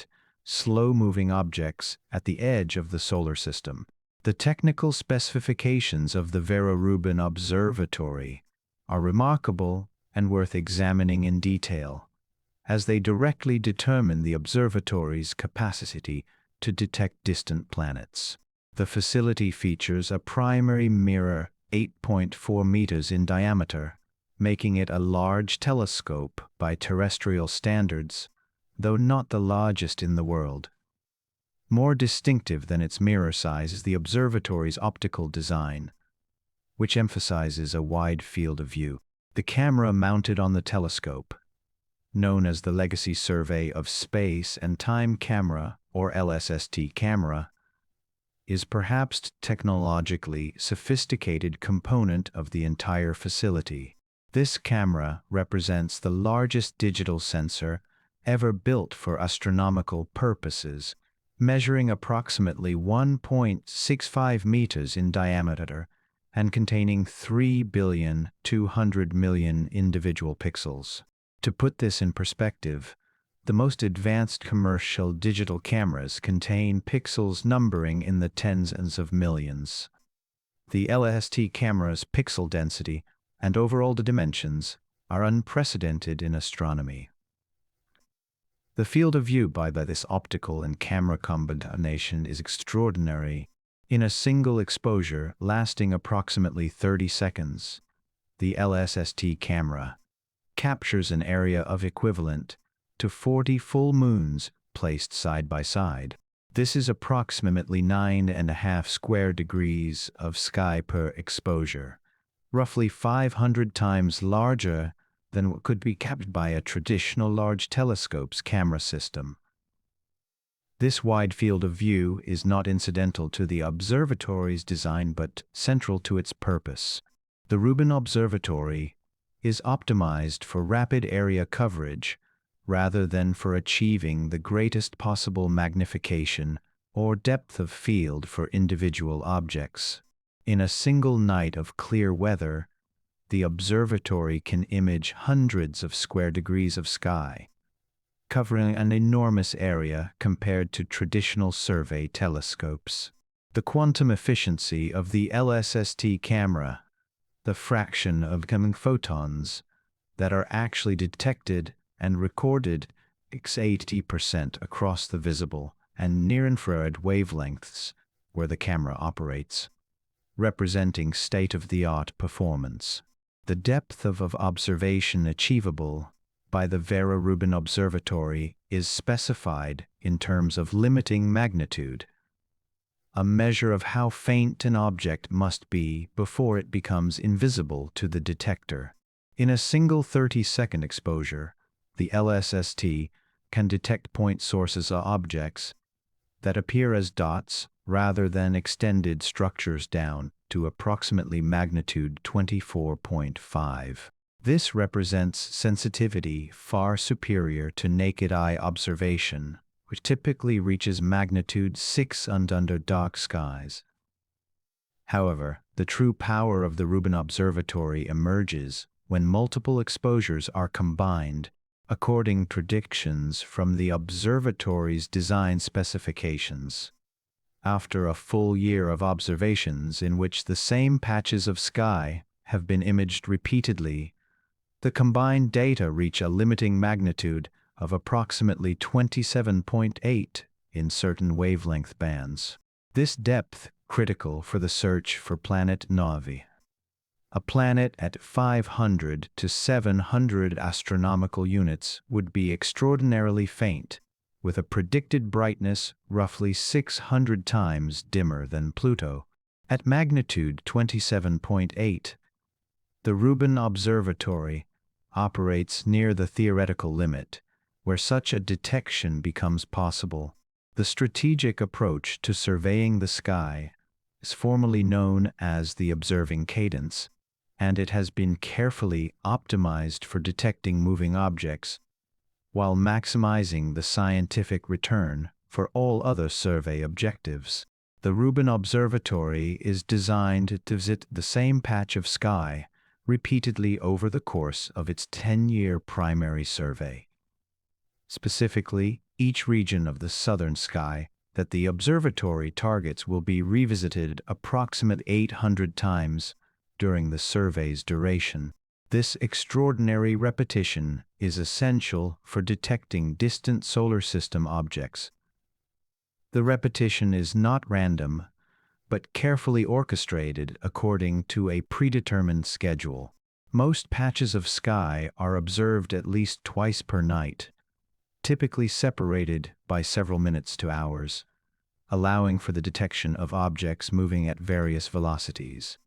slow-moving objects at the edge of the solar system. The technical specifications of the Vera Rubin Observatory are remarkable and worth examining in detail, as they directly determine the observatory's capacity to detect distant planets. The facility features a primary mirror 8.4 meters in diameter, making it a large telescope by terrestrial standards, though not the largest in the world. More distinctive than its mirror size is the observatory's optical design, which emphasizes a wide field of view. The camera mounted on the telescope, known as the Legacy Survey of Space and Time camera, or LSST camera, is perhaps technologically sophisticated component of the entire facility. This camera represents the largest digital sensor ever built for astronomical purposes, measuring approximately 1.65 meters in diameter and containing 3,200,000,000 individual pixels. To put this in perspective, the most advanced commercial digital cameras contain pixels numbering in the tens of millions. The LST camera's pixel density and overall dimensions are unprecedented in astronomy. The field of view by this optical and camera combination is extraordinary. In a single exposure lasting approximately 30 seconds, the LSST camera captures an area of equivalent to 40 full moons placed side by side. This is approximately 9.5 square degrees of sky per exposure, roughly 500 times larger than what could be captured by a traditional large telescope's camera system. This wide field of view is not incidental to the observatory's design but central to its purpose. The Rubin Observatory is optimized for rapid area coverage rather than for achieving the greatest possible magnification or depth of field for individual objects. In a single night of clear weather, the observatory can image hundreds of square degrees of sky, covering an enormous area compared to traditional survey telescopes. The quantum efficiency of the LSST camera, the fraction of incoming photons that are actually detected and recorded, is 80% across the visible and near-infrared wavelengths where the camera operates, representing state-of-the-art performance. The depth of observation achievable by the Vera Rubin Observatory is specified in terms of limiting magnitude, a measure of how faint an object must be before it becomes invisible to the detector. In a single 30-second exposure, the LSST can detect point sources of objects that appear as dots rather than extended structures down to approximately magnitude 24.5. This represents sensitivity far superior to naked eye observation, which typically reaches magnitude 6 under dark skies. However, the true power of the Rubin Observatory emerges when multiple exposures are combined, according to predictions from the observatory's design specifications. After a full year of observations in which the same patches of sky have been imaged repeatedly, the combined data reach a limiting magnitude of approximately 27.8 in certain wavelength bands. This depth critical for the search for planet novae, a planet at 500 to 700 astronomical units, would be extraordinarily faint, with a predicted brightness roughly 600 times dimmer than Pluto. At magnitude 27.8, the Rubin Observatory operates near the theoretical limit, where such a detection becomes possible. The strategic approach to surveying the sky is formally known as the observing cadence, and it has been carefully optimized for detecting moving objects, while maximizing the scientific return for all other survey objectives. The Rubin Observatory is designed to visit the same patch of sky repeatedly over the course of its 10-year primary survey. Specifically, each region of the southern sky that the observatory targets will be revisited approximately 800 times during the survey's duration. This extraordinary repetition is essential for detecting distant solar system objects. The repetition is not random, but carefully orchestrated according to a predetermined schedule. Most patches of sky are observed at least twice per night, typically separated by several minutes to hours, allowing for the detection of objects moving at various velocities.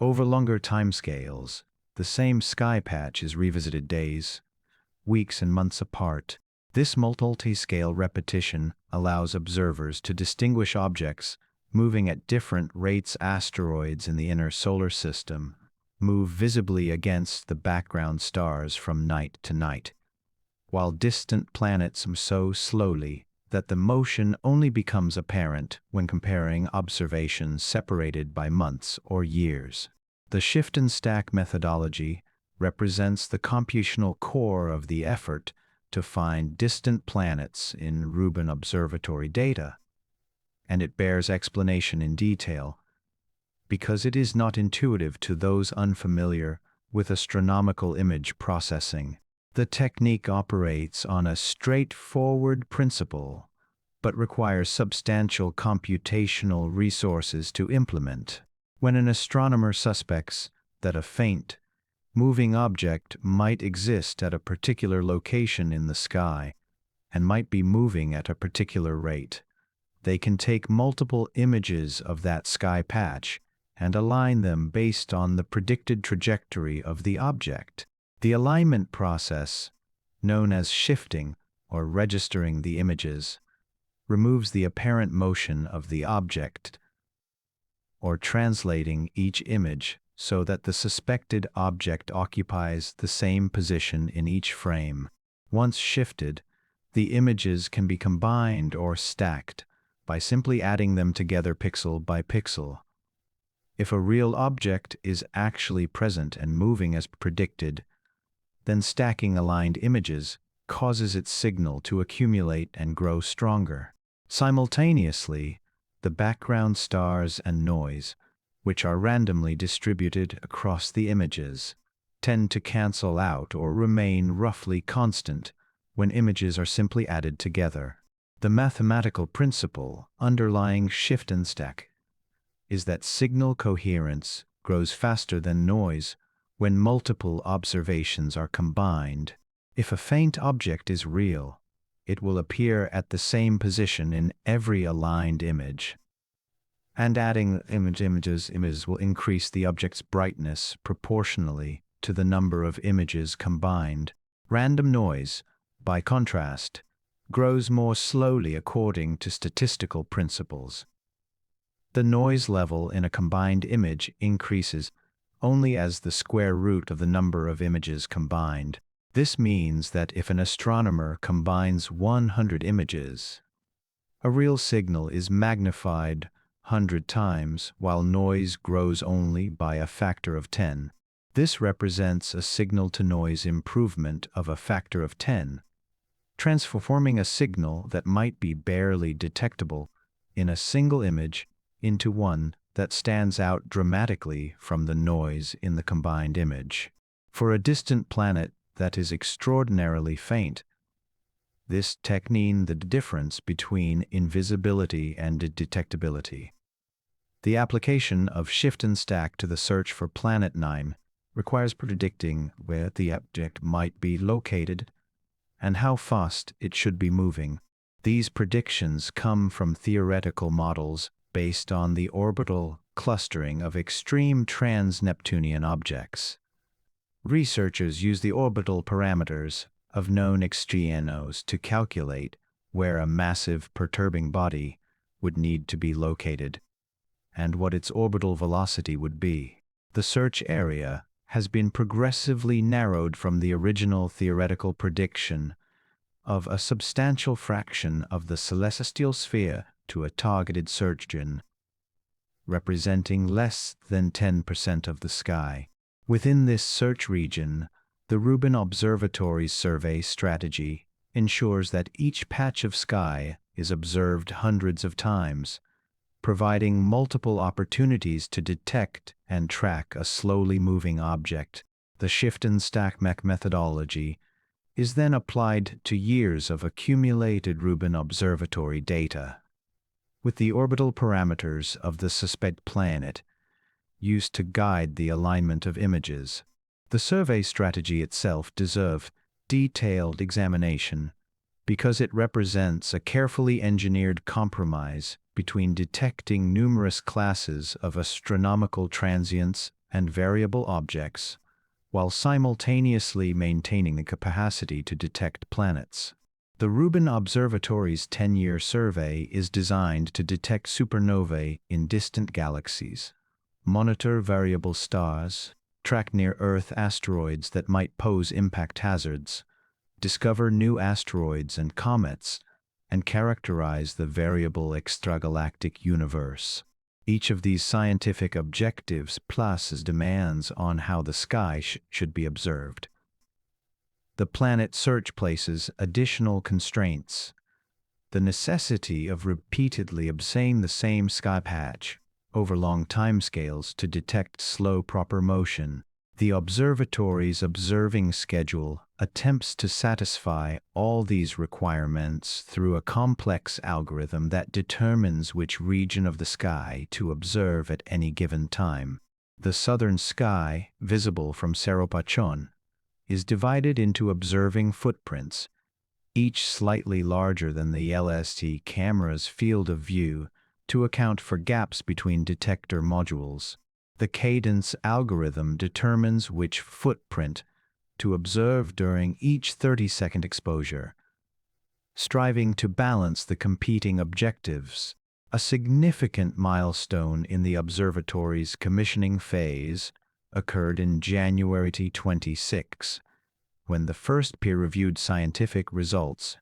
Over longer timescales, the same sky patch is revisited days, weeks, and months apart. This multi-scale repetition allows observers to distinguish objects moving at different rates. Asteroids in the inner solar system move visibly against the background stars from night to night, while distant planets move so slowly that the motion only becomes apparent when comparing observations separated by months or years. The shift and stack methodology represents the computational core of the effort to find distant planets in Rubin Observatory data, and it bears explanation in detail because it is not intuitive to those unfamiliar with astronomical image processing. The technique operates on a straightforward principle, but requires substantial computational resources to implement. When an astronomer suspects that a faint, moving object might exist at a particular location in the sky and might be moving at a particular rate, they can take multiple images of that sky patch and align them based on the predicted trajectory of the object. The alignment process, known as shifting or registering the images, removes the apparent motion of the object, or translating each image so that the suspected object occupies the same position in each frame. Once shifted, the images can be combined or stacked by simply adding them together pixel by pixel. If a real object is actually present and moving as predicted, then stacking aligned images causes its signal to accumulate and grow stronger. Simultaneously, the background stars and noise, which are randomly distributed across the images, tend to cancel out or remain roughly constant when images are simply added together. The mathematical principle underlying shift and stack is that signal coherence grows faster than noise when multiple observations are combined. If a faint object is real, it will appear at the same position in every aligned image. And adding images will increase the object's brightness proportionally to the number of images combined. Random noise, by contrast, grows more slowly according to statistical principles. The noise level in a combined image increases only as the square root of the number of images combined. This means that if an astronomer combines 100 images, a real signal is magnified 100 times, while noise grows only by a factor of 10. This represents a signal-to-noise improvement of a factor of 10, transforming a signal that might be barely detectable in a single image into one that stands out dramatically from the noise in the combined image. For a distant planet that is extraordinarily faint, this technique the difference between invisibility and detectability. The application of shift and stack to the search for Planet 9 requires predicting where the object might be located and how fast it should be moving. These predictions come from theoretical models based on the orbital clustering of extreme trans-Neptunian objects. Researchers use the orbital parameters of known extranos to calculate where a massive perturbing body would need to be located and what its orbital velocity would be. The search area has been progressively narrowed from the original theoretical prediction of a substantial fraction of the celestial sphere to a targeted search region, representing less than 10% of the sky. Within this search region, the Rubin Observatory's survey strategy ensures that each patch of sky is observed hundreds of times, providing multiple opportunities to detect and track a slowly moving object. The shift and stack methodology is then applied to years of accumulated Rubin Observatory data, with the orbital parameters of the suspected planet used to guide the alignment of images. The survey strategy itself deserves detailed examination because it represents a carefully engineered compromise between detecting numerous classes of astronomical transients and variable objects, while simultaneously maintaining the capacity to detect planets. The Rubin Observatory's 10-year survey is designed to detect supernovae in distant galaxies, monitor variable stars, track near-Earth asteroids that might pose impact hazards, discover new asteroids and comets, and characterize the variable extragalactic universe. Each of these scientific objectives places demands on how the sky should be observed. The planet search places additional constraints. The necessity of repeatedly observing the same sky patch over long timescales to detect slow proper motion. The observatory's observing schedule attempts to satisfy all these requirements through a complex algorithm that determines which region of the sky to observe at any given time. The southern sky, visible from Cerro Pachon, is divided into observing footprints, each slightly larger than the LST camera's field of view, to account for gaps between detector modules. The cadence algorithm determines which footprint to observe during each 30-second exposure, striving to balance the competing objectives. A significant milestone in the observatory's commissioning phase occurred in January 2026, when the first peer-reviewed scientific results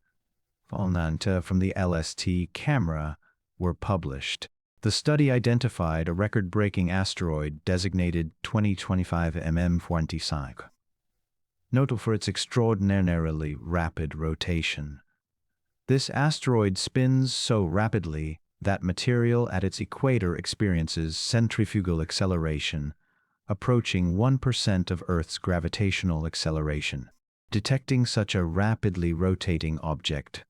from the LST camera were published. The study identified a record-breaking asteroid designated 2025 MM25, notable for its extraordinarily rapid rotation. This asteroid spins so rapidly that material at its equator experiences centrifugal acceleration, approaching 1% of Earth's gravitational acceleration. Detecting such a rapidly rotating object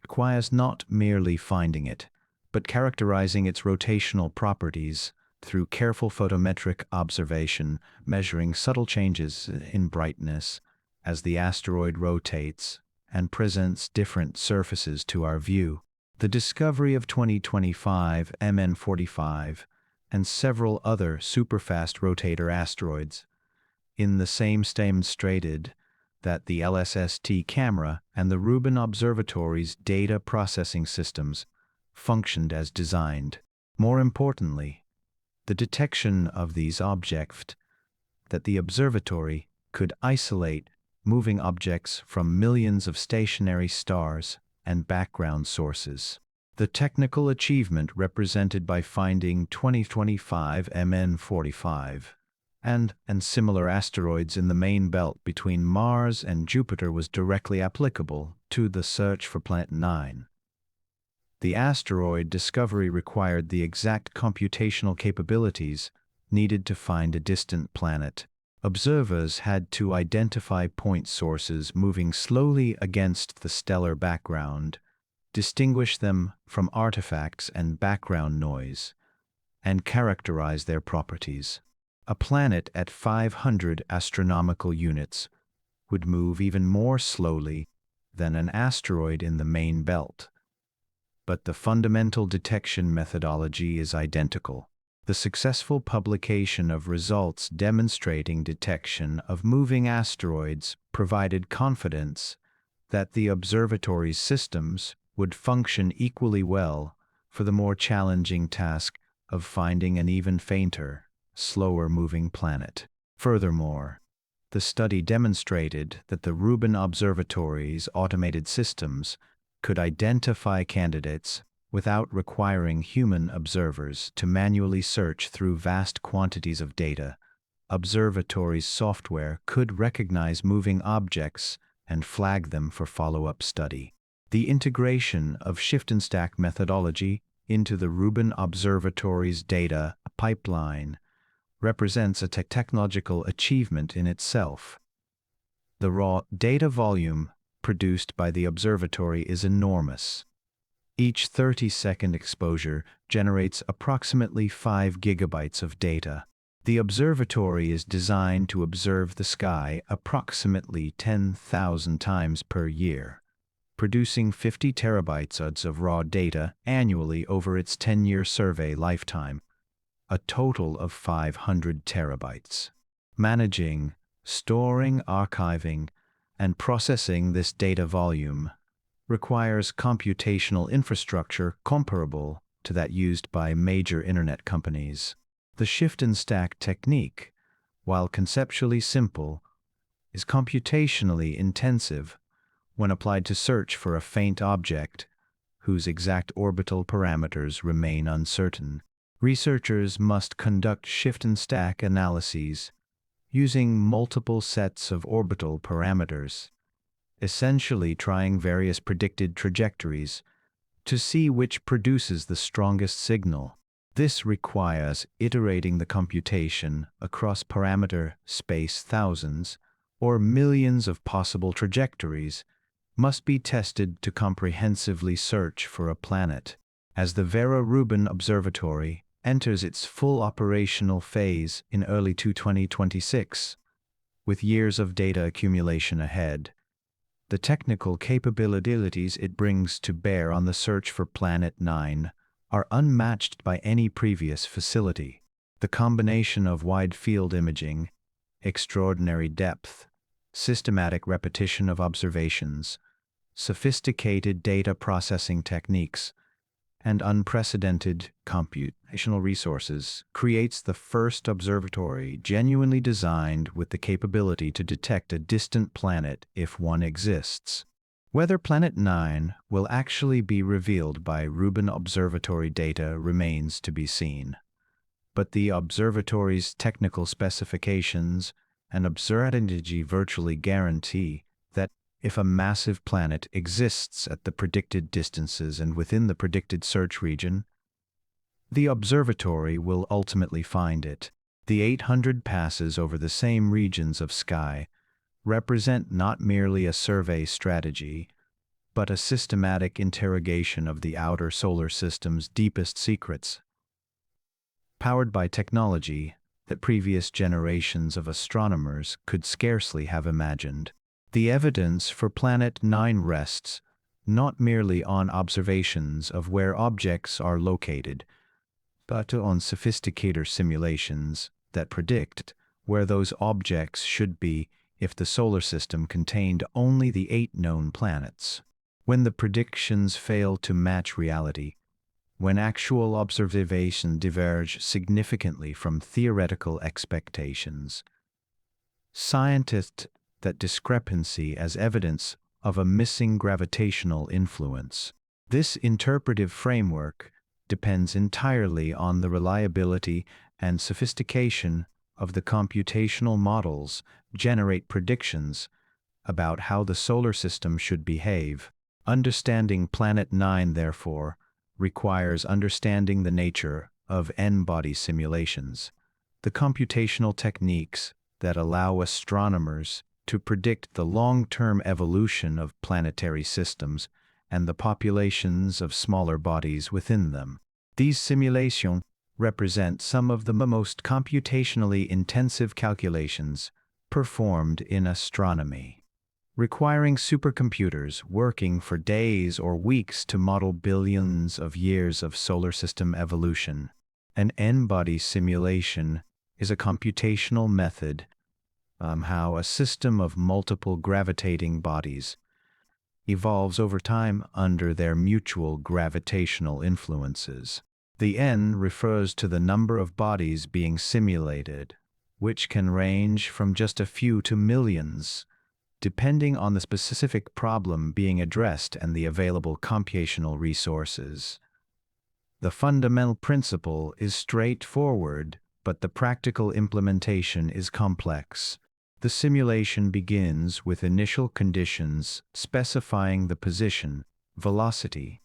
requires not merely finding it, but characterizing its rotational properties through careful photometric observation, measuring subtle changes in brightness as the asteroid rotates and presents different surfaces to our view. The discovery of 2025 MN45 and several other superfast rotator asteroids in the same demonstrated that the LSST camera and the Rubin Observatory's data processing systems functioned as designed. More importantly, the detection of these objects that the observatory could isolate moving objects from millions of stationary stars and background sources. The technical achievement represented by finding 2025 MN45 and similar asteroids in the main belt between Mars and Jupiter was directly applicable to the search for Planet 9. The asteroid discovery required the exact computational capabilities needed to find a distant planet. Observers had to identify point sources moving slowly against the stellar background, distinguish them from artifacts and background noise, and characterize their properties. A planet at 500 astronomical units would move even more slowly than an asteroid in the main belt. But the fundamental detection methodology is identical. The successful publication of results demonstrating detection of moving asteroids provided confidence that the observatory's systems would function equally well for the more challenging task of finding an even fainter, slower-moving planet. Furthermore, the study demonstrated that the Rubin Observatory's automated systems could identify candidates without requiring human observers to manually search through vast quantities of data. Observatory's software could recognize moving objects and flag them for follow-up study. The integration of shift-and-stack methodology into the Rubin Observatory's data pipeline represents a technological achievement in itself. The raw data volume produced by the observatory is enormous. Each 30-second exposure generates approximately 5 gigabytes of data. The observatory is designed to observe the sky approximately 10,000 times per year, producing 50 terabytes of raw data annually over its 10-year survey lifetime, a total of 500 terabytes. Managing, storing, archiving, and processing this data volume requires computational infrastructure comparable to that used by major internet companies. The shift-and-stack technique, while conceptually simple, is computationally intensive when applied to search for a faint object whose exact orbital parameters remain uncertain. Researchers must conduct shift-and-stack analyses using multiple sets of orbital parameters, essentially trying various predicted trajectories to see which produces the strongest signal. This requires iterating the computation across parameter space. Thousands or millions of possible trajectories must be tested to comprehensively search for a planet. As the Vera Rubin Observatory enters its full operational phase in early 2026, with years of data accumulation ahead, the technical capabilities it brings to bear on the search for Planet 9 are unmatched by any previous facility. The combination of wide-field imaging, extraordinary depth, systematic repetition of observations, sophisticated data processing techniques, and unprecedented computational resources creates the first observatory genuinely designed with the capability to detect a distant planet if one exists. Whether Planet 9 will actually be revealed by Rubin Observatory data remains to be seen. But the observatory's technical specifications and observability virtually guarantee that if a massive planet exists at the predicted distances and within the predicted search region, the observatory will ultimately find it. The 800 passes over the same regions of sky represent not merely a survey strategy, but a systematic interrogation of the outer solar system's deepest secrets. Powered by technology that previous generations of astronomers could scarcely have imagined, the evidence for Planet 9 rests not merely on observations of where objects are located, but on sophisticated simulations that predict where those objects should be if the solar system contained only the 8 known planets. When the predictions fail to match reality, when actual observation diverge significantly from theoretical expectations, scientists that discrepancy as evidence of a missing gravitational influence. This interpretive framework depends entirely on the reliability and sophistication of the computational models generate predictions about how the solar system should behave. Understanding Planet 9, therefore, requires understanding the nature of N-body simulations, the computational techniques that allow astronomers to predict the long-term evolution of planetary systems and the populations of smaller bodies within them. These simulations represent some of the most computationally intensive calculations performed in astronomy, requiring supercomputers working for days or weeks to model billions of years of solar system evolution. An N-body simulation is a computational method how a system of multiple gravitating bodies evolves over time under their mutual gravitational influences. The N refers to the number of bodies being simulated, which can range from just a few to millions, depending on the specific problem being addressed and the available computational resources. The fundamental principle is straightforward, but the practical implementation is complex. The simulation begins with initial conditions specifying the position, velocity,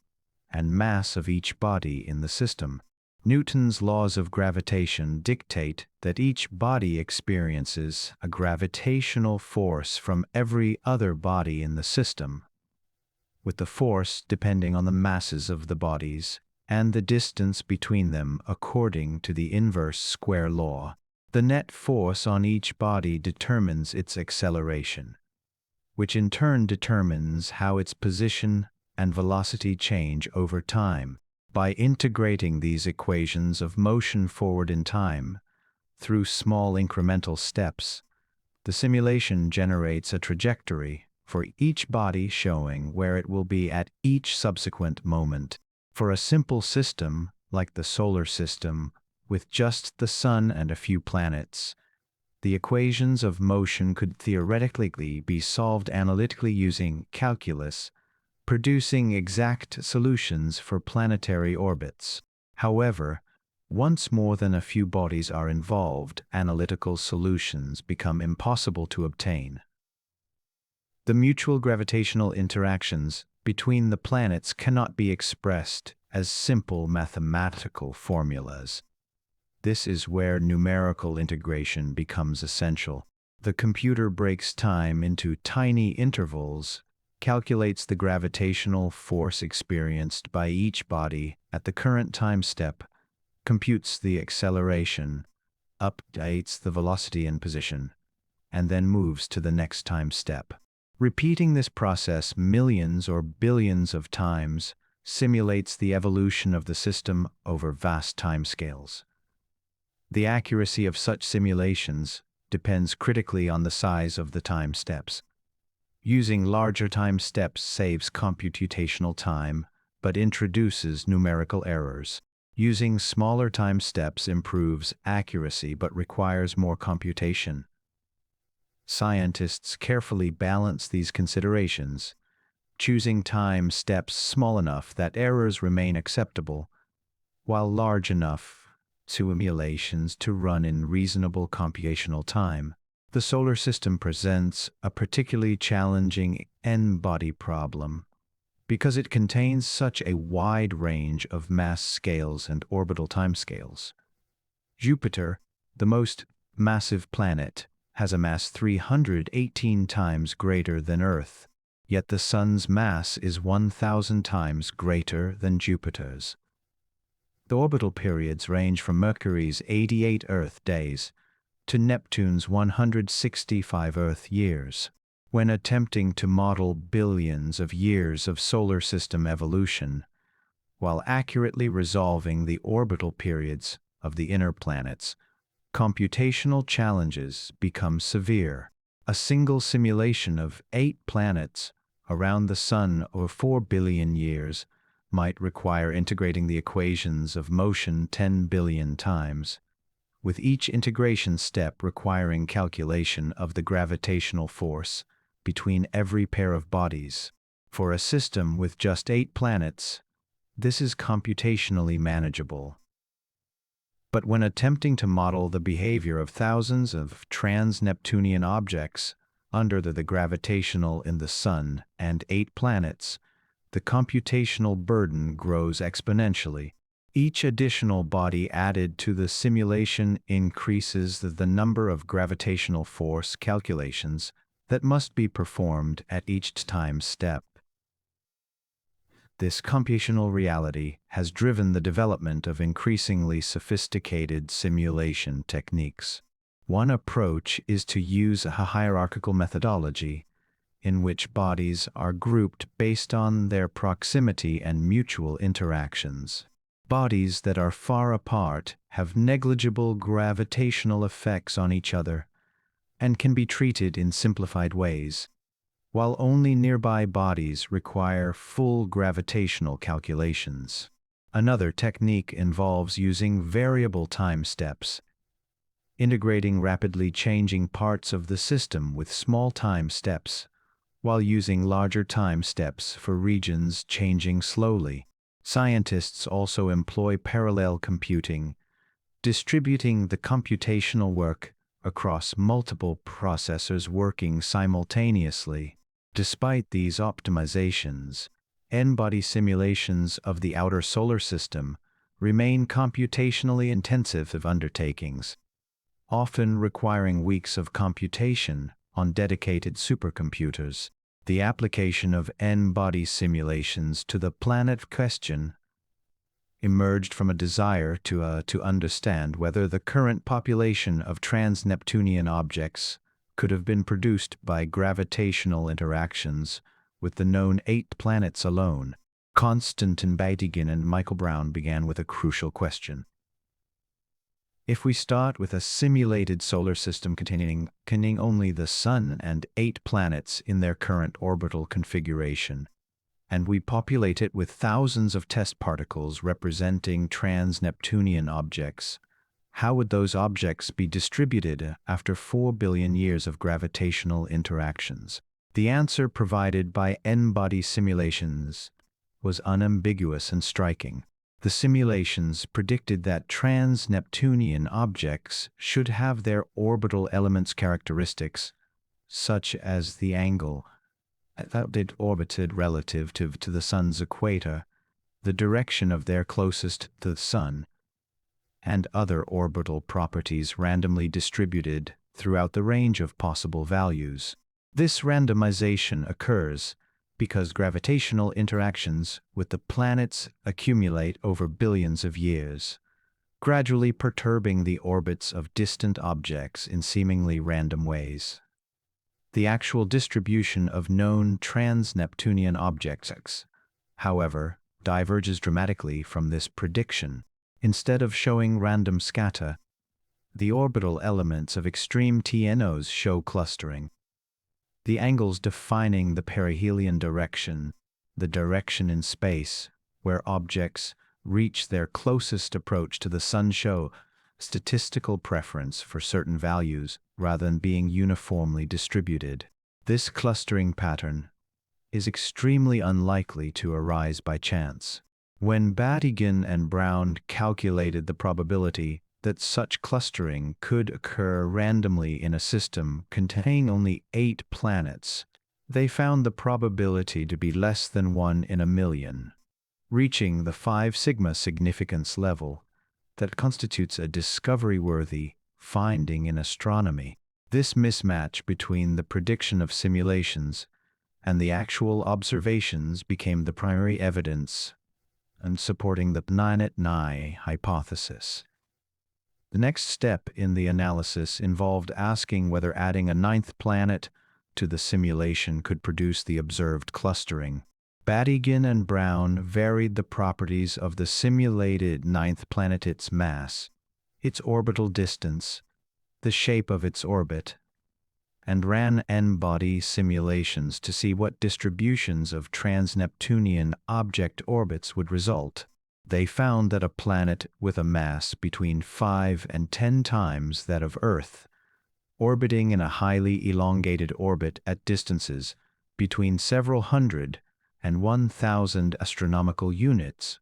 and mass of each body in the system. Newton's laws of gravitation dictate that each body experiences a gravitational force from every other body in the system, with the force depending on the masses of the bodies and the distance between them according to the inverse square law. The net force on each body determines its acceleration, which in turn determines how its position and velocity change over time. By integrating these equations of motion forward in time through small incremental steps, the simulation generates a trajectory for each body showing where it will be at each subsequent moment. For a simple system like the solar system, with just the sun and a few planets, the equations of motion could theoretically be solved analytically using calculus, producing exact solutions for planetary orbits. However, once more than a few bodies are involved, analytical solutions become impossible to obtain. The mutual gravitational interactions between the planets cannot be expressed as simple mathematical formulas. This is where numerical integration becomes essential. The computer breaks time into tiny intervals, calculates the gravitational force experienced by each body at the current time step, computes the acceleration, updates the velocity and position, and then moves to the next time step. Repeating this process millions or billions of times simulates the evolution of the system over vast timescales. The accuracy of such simulations depends critically on the size of the time steps. Using larger time steps saves computational time, but introduces numerical errors. Using smaller time steps improves accuracy but requires more computation. Scientists carefully balance these considerations, choosing time steps small enough that errors remain acceptable, while large enough simulations to run in reasonable computational time. The solar system presents a particularly challenging n-body problem because it contains such a wide range of mass scales and orbital timescales. Jupiter, the most massive planet, has a mass 318 times greater than Earth, yet the Sun's mass is 1,000 times greater than Jupiter's. The orbital periods range from Mercury's 88 Earth days to Neptune's 165 Earth years. When attempting to model billions of years of solar system evolution, while accurately resolving the orbital periods of the inner planets, computational challenges become severe. A single simulation of 8 planets around the Sun over 4 billion years might require integrating the equations of motion 10 billion times, with each integration step requiring calculation of the gravitational force between every pair of bodies. For a system with just 8 planets, this is computationally manageable. But when attempting to model the behavior of thousands of trans-Neptunian objects under the gravitational in the Sun and 8 planets, the computational burden grows exponentially. Each additional body added to the simulation increases the number of gravitational force calculations that must be performed at each time step. This computational reality has driven the development of increasingly sophisticated simulation techniques. One approach is to use a hierarchical methodology, in which bodies are grouped based on their proximity and mutual interactions. Bodies that are far apart have negligible gravitational effects on each other and can be treated in simplified ways, while only nearby bodies require full gravitational calculations. Another technique involves using variable time steps, integrating rapidly changing parts of the system with small time steps, while using larger time steps for regions changing slowly. Scientists also employ parallel computing, distributing the computational work across multiple processors working simultaneously. Despite these optimizations, n-body simulations of the outer solar system remain computationally intensive undertakings, often requiring weeks of computation on dedicated supercomputers. The application of n-body simulations to the planet question emerged from a desire to understand whether the current population of trans-Neptunian objects could have been produced by gravitational interactions with the known 8 planets alone. Konstantin Batygin and Michael Brown began with a crucial question. If we start with a simulated solar system containing only the Sun and 8 planets in their current orbital configuration, and we populate it with thousands of test particles representing trans-Neptunian objects, how would those objects be distributed after 4 billion years of gravitational interactions? The answer provided by n-body simulations was unambiguous and striking. The simulations predicted that trans-Neptunian objects should have their orbital elements characteristics, such as the angle that it orbited relative to the Sun's equator, the direction of their closest to the Sun, and other orbital properties randomly distributed throughout the range of possible values. This randomization occurs because gravitational interactions with the planets accumulate over billions of years, gradually perturbing the orbits of distant objects in seemingly random ways. The actual distribution of known trans-Neptunian objects, however, diverges dramatically from this prediction. Instead of showing random scatter, the orbital elements of extreme TNOs show clustering. The angles defining the perihelion direction, the direction in space where objects reach their closest approach to the Sun, show statistical preference for certain values rather than being uniformly distributed. This clustering pattern is extremely unlikely to arise by chance. When Battigan and Brown calculated the probability that such clustering could occur randomly in a system containing only 8 planets, they found the probability to be less than 1 in a million, reaching the 5 sigma significance level that constitutes a discovery-worthy finding in astronomy. This mismatch between the prediction of simulations and the actual observations became the primary evidence and supporting the planet Nye hypothesis. The next step in the analysis involved asking whether adding a 9th planet to the simulation could produce the observed clustering. Battigan and Brown varied the properties of the simulated 9th planet: its mass, its orbital distance, the shape of its orbit, and ran n-body simulations to see what distributions of trans-Neptunian object orbits would result. They found that a planet with a mass between 5 and 10 times that of Earth, orbiting in a highly elongated orbit at distances between several hundred and 1,000 astronomical units,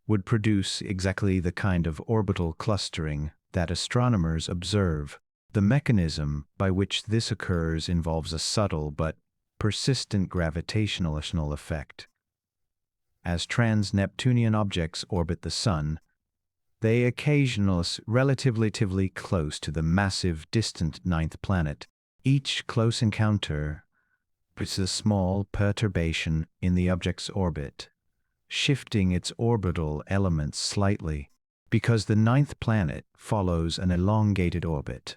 would produce exactly the kind of orbital clustering that astronomers observe. The mechanism by which this occurs involves a subtle but persistent gravitational effect. As trans-Neptunian objects orbit the Sun, they occasionally relatively close to the massive distant 9th planet. Each close encounter produces a small perturbation in the object's orbit, shifting its orbital elements slightly. Because the 9th planet follows an elongated orbit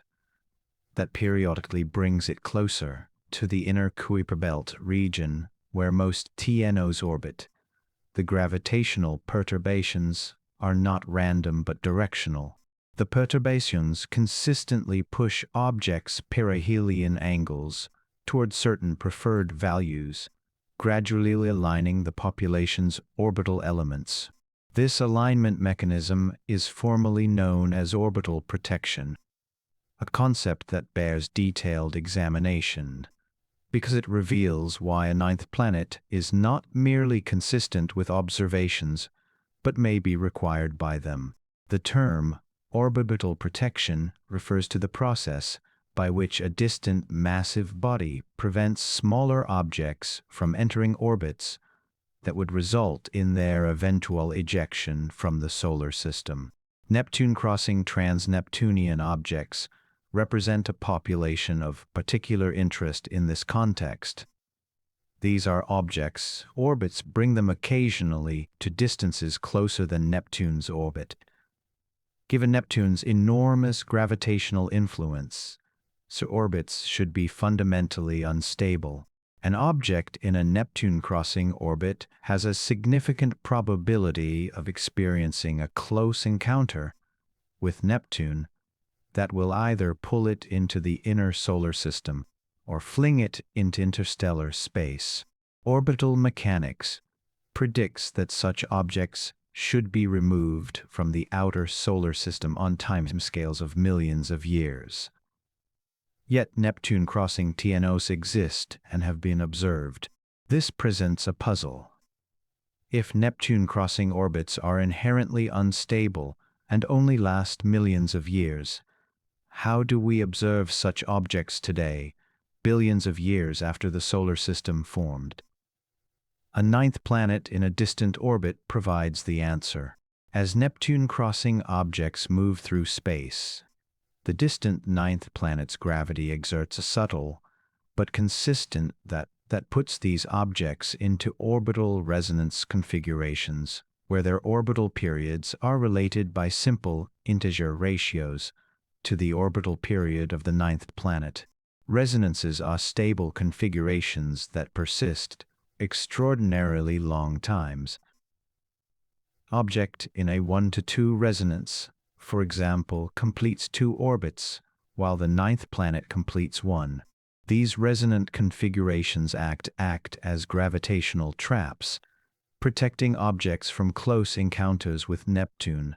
that periodically brings it closer to the inner Kuiper belt region where most TNOs orbit, the gravitational perturbations are not random but directional. The perturbations consistently push objects' perihelion angles toward certain preferred values, gradually aligning the population's orbital elements. This alignment mechanism is formally known as orbital protection, a concept that bears detailed examination, because it reveals why a 9th planet is not merely consistent with observations, but may be required by them. The term orbital protection refers to the process by which a distant massive body prevents smaller objects from entering orbits that would result in their eventual ejection from the solar system. Neptune crossing trans-Neptunian objects represent a population of particular interest in this context. These are objects' orbits bring them occasionally to distances closer than Neptune's orbit. Given Neptune's enormous gravitational influence, so orbits should be fundamentally unstable. An object in a Neptune-crossing orbit has a significant probability of experiencing a close encounter with Neptune that will either pull it into the inner solar system or fling it into interstellar space. Orbital mechanics predicts that such objects should be removed from the outer solar system on timescales of millions of years. Yet Neptune-crossing TNOs exist and have been observed. This presents a puzzle. If Neptune-crossing orbits are inherently unstable and only last millions of years, how do we observe such objects today, billions of years after the solar system formed? A ninth planet in a distant orbit provides the answer. As Neptune-crossing objects move through space, the distant ninth planet's gravity exerts a subtle but consistent that puts these objects into orbital resonance configurations, where their orbital periods are related by simple integer ratios to the orbital period of the ninth planet. Resonances are stable configurations that persist extraordinarily long times. Object in a 1 to 2 resonance, for example, completes 2 orbits, while the ninth planet completes 1. These resonant configurations act as gravitational traps, protecting objects from close encounters with Neptune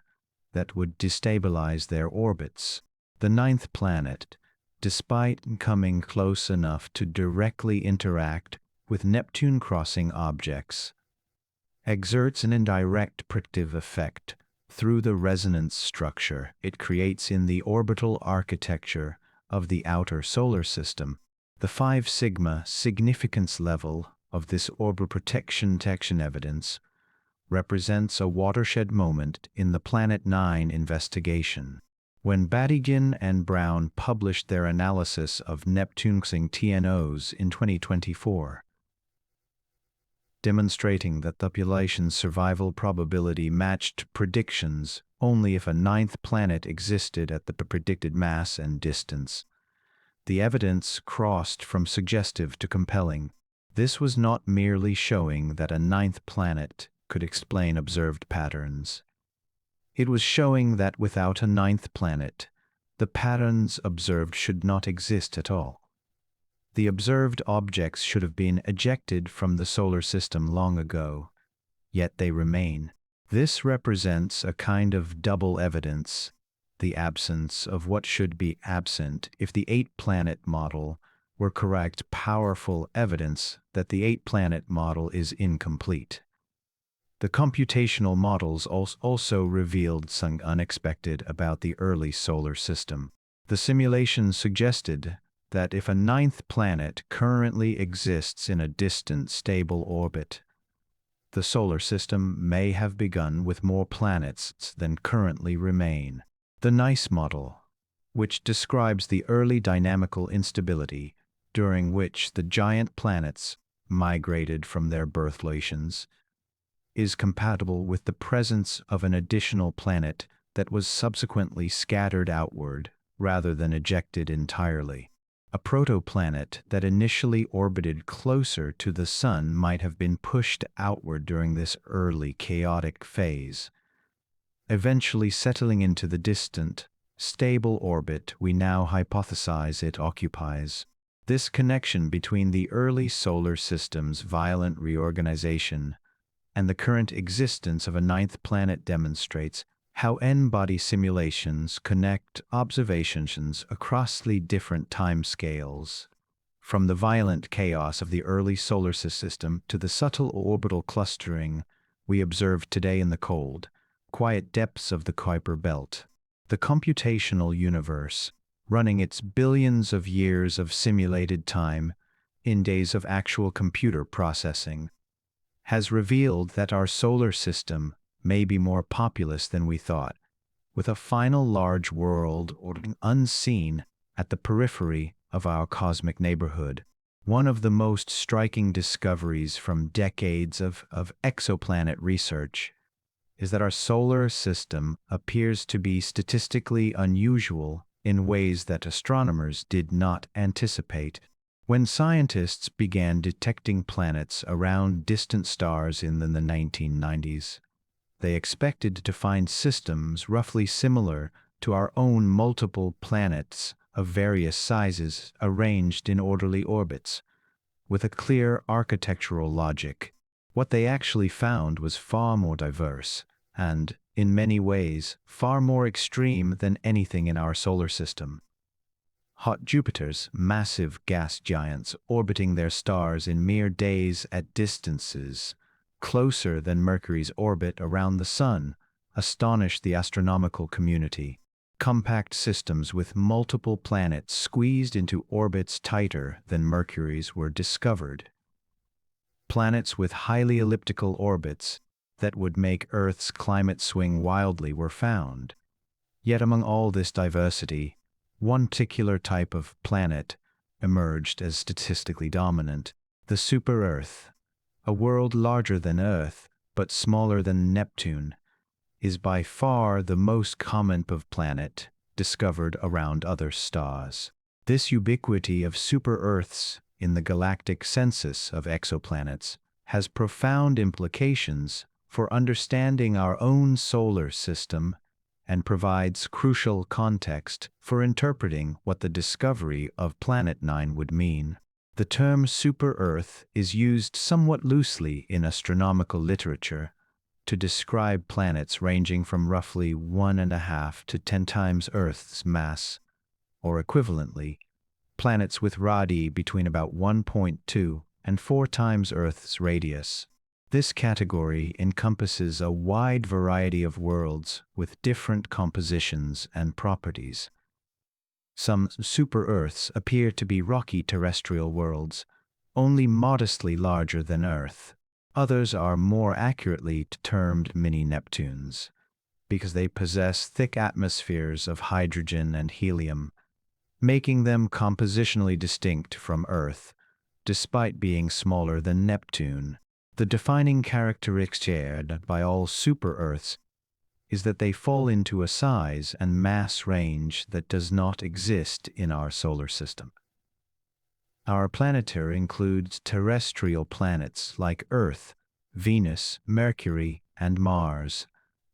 that would destabilize their orbits. The ninth planet, despite coming close enough to directly interact with Neptune-crossing objects, exerts an indirect protective effect through the resonance structure it creates in the orbital architecture of the outer solar system. The 5 sigma significance level of this orbital protection evidence represents a watershed moment in the Planet 9 investigation. When Badigian and Brown published their analysis of Neptune-crossing TNOs in 2024, demonstrating that the population's survival probability matched predictions only if a ninth planet existed at the predicted mass and distance, the evidence crossed from suggestive to compelling. This was not merely showing that a ninth planet could explain observed patterns. It was showing that without a ninth planet, the patterns observed should not exist at all. The observed objects should have been ejected from the solar system long ago, yet they remain. This represents a kind of double evidence, the absence of what should be absent if the 8-planet model were correct, powerful evidence that the 8-planet model is incomplete. The computational models also revealed something unexpected about the early solar system. The simulations suggested that if a ninth planet currently exists in a distant, stable orbit, the solar system may have begun with more planets than currently remain. The NICE model, which describes the early dynamical instability during which the giant planets migrated from their birth locations, is compatible with the presence of an additional planet that was subsequently scattered outward rather than ejected entirely. A protoplanet that initially orbited closer to the Sun might have been pushed outward during this early chaotic phase, eventually settling into the distant, stable orbit we now hypothesize it occupies. This connection between the early solar system's violent reorganization and the current existence of a ninth planet demonstrates how N-body simulations connect observations across the different timescales, from the violent chaos of the early solar system to the subtle orbital clustering we observe today in the cold, quiet depths of the Kuiper Belt. The computational universe, running its billions of years of simulated time in days of actual computer processing, has revealed that our solar system may be more populous than we thought, with a final large world unseen at the periphery of our cosmic neighborhood. One of the most striking discoveries from decades of exoplanet research is that our solar system appears to be statistically unusual in ways that astronomers did not anticipate. When scientists began detecting planets around distant stars in the 1990s, they expected to find systems roughly similar to our own multiple planets of various sizes arranged in orderly orbits, with a clear architectural logic. What they actually found was far more diverse and, in many ways, far more extreme than anything in our solar system. Hot Jupiters, massive gas giants orbiting their stars in mere days at distances closer than Mercury's orbit around the Sun, astonished the astronomical community. Compact systems with multiple planets squeezed into orbits tighter than Mercury's were discovered. Planets with highly elliptical orbits that would make Earth's climate swing wildly were found. Yet among all this diversity, one particular type of planet emerged as statistically dominant: the super-Earth. A world larger than Earth, but smaller than Neptune, is by far the most common of planet discovered around other stars. This ubiquity of super-Earths in the galactic census of exoplanets has profound implications for understanding our own solar system and provides crucial context for interpreting what the discovery of Planet 9 would mean. The term super-Earth is used somewhat loosely in astronomical literature to describe planets ranging from roughly 1.5 to 10 times Earth's mass, or equivalently, planets with radii between about 1.2 and 4 times Earth's radius. This category encompasses a wide variety of worlds with different compositions and properties. Some super-Earths appear to be rocky terrestrial worlds, only modestly larger than Earth. Others are more accurately termed mini-Neptunes, because they possess thick atmospheres of hydrogen and helium, making them compositionally distinct from Earth, despite being smaller than Neptune. The defining characteristic shared by all super-Earths is that they fall into a size and mass range that does not exist in our solar system. Our planetary includes terrestrial planets like Earth, Venus, Mercury, and Mars,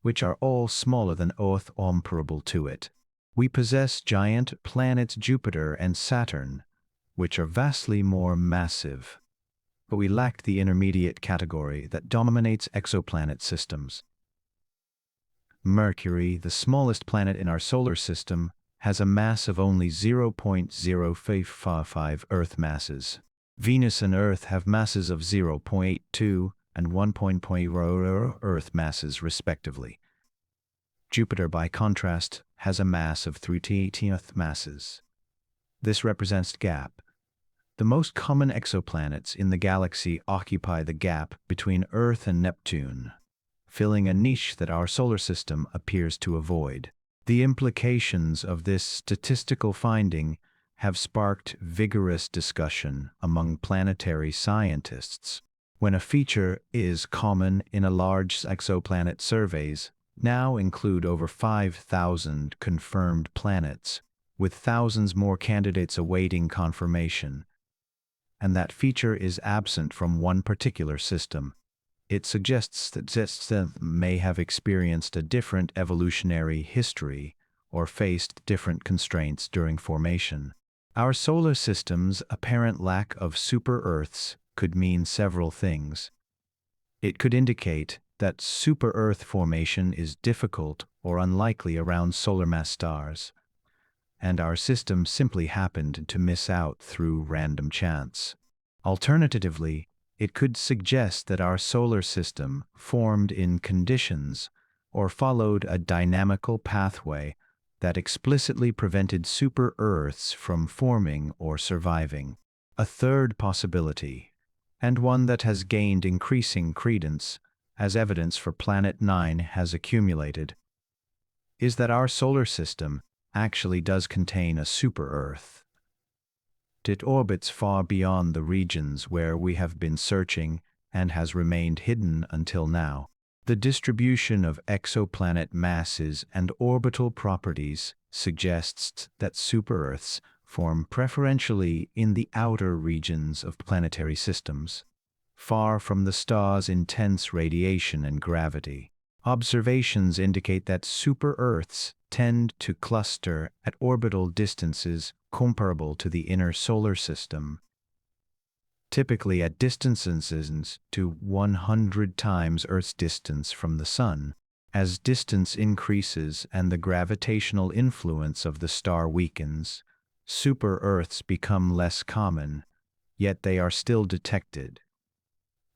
which are all smaller than Earth comparable to it. We possess giant planets Jupiter and Saturn, which are vastly more massive, but we lack the intermediate category that dominates exoplanet systems. Mercury, the smallest planet in our solar system, has a mass of only 0.055 Earth masses. Venus and Earth have masses of 0.82 and 1.0 Earth masses, respectively. Jupiter, by contrast, has a mass of 3.18 Earth masses. This represents the gap. The most common exoplanets in the galaxy occupy the gap between Earth and Neptune, filling a niche that our solar system appears to avoid. The implications of this statistical finding have sparked vigorous discussion among planetary scientists. When a feature is common in a large exoplanet, surveys now include over 5,000 confirmed planets, with thousands more candidates awaiting confirmation, and that feature is absent from one particular system, it suggests that systems may have experienced a different evolutionary history or faced different constraints during formation. Our solar system's apparent lack of super-Earths could mean several things. It could indicate that super-Earth formation is difficult or unlikely around solar mass stars, and our system simply happened to miss out through random chance. Alternatively, it could suggest that our solar system formed in conditions or followed a dynamical pathway that explicitly prevented super-Earths from forming or surviving. A third possibility, and one that has gained increasing credence as evidence for Planet 9 has accumulated, is that our solar system actually does contain a super-Earth. It orbits far beyond the regions where we have been searching and has remained hidden until now. The distribution of exoplanet masses and orbital properties suggests that super-Earths form preferentially in the outer regions of planetary systems, far from the star's intense radiation and gravity. Observations indicate that super-Earths tend to cluster at orbital distances comparable to the inner solar system, typically at distances to 100 times Earth's distance from the Sun. As distance increases and the gravitational influence of the star weakens, super-Earths become less common, yet they are still detected.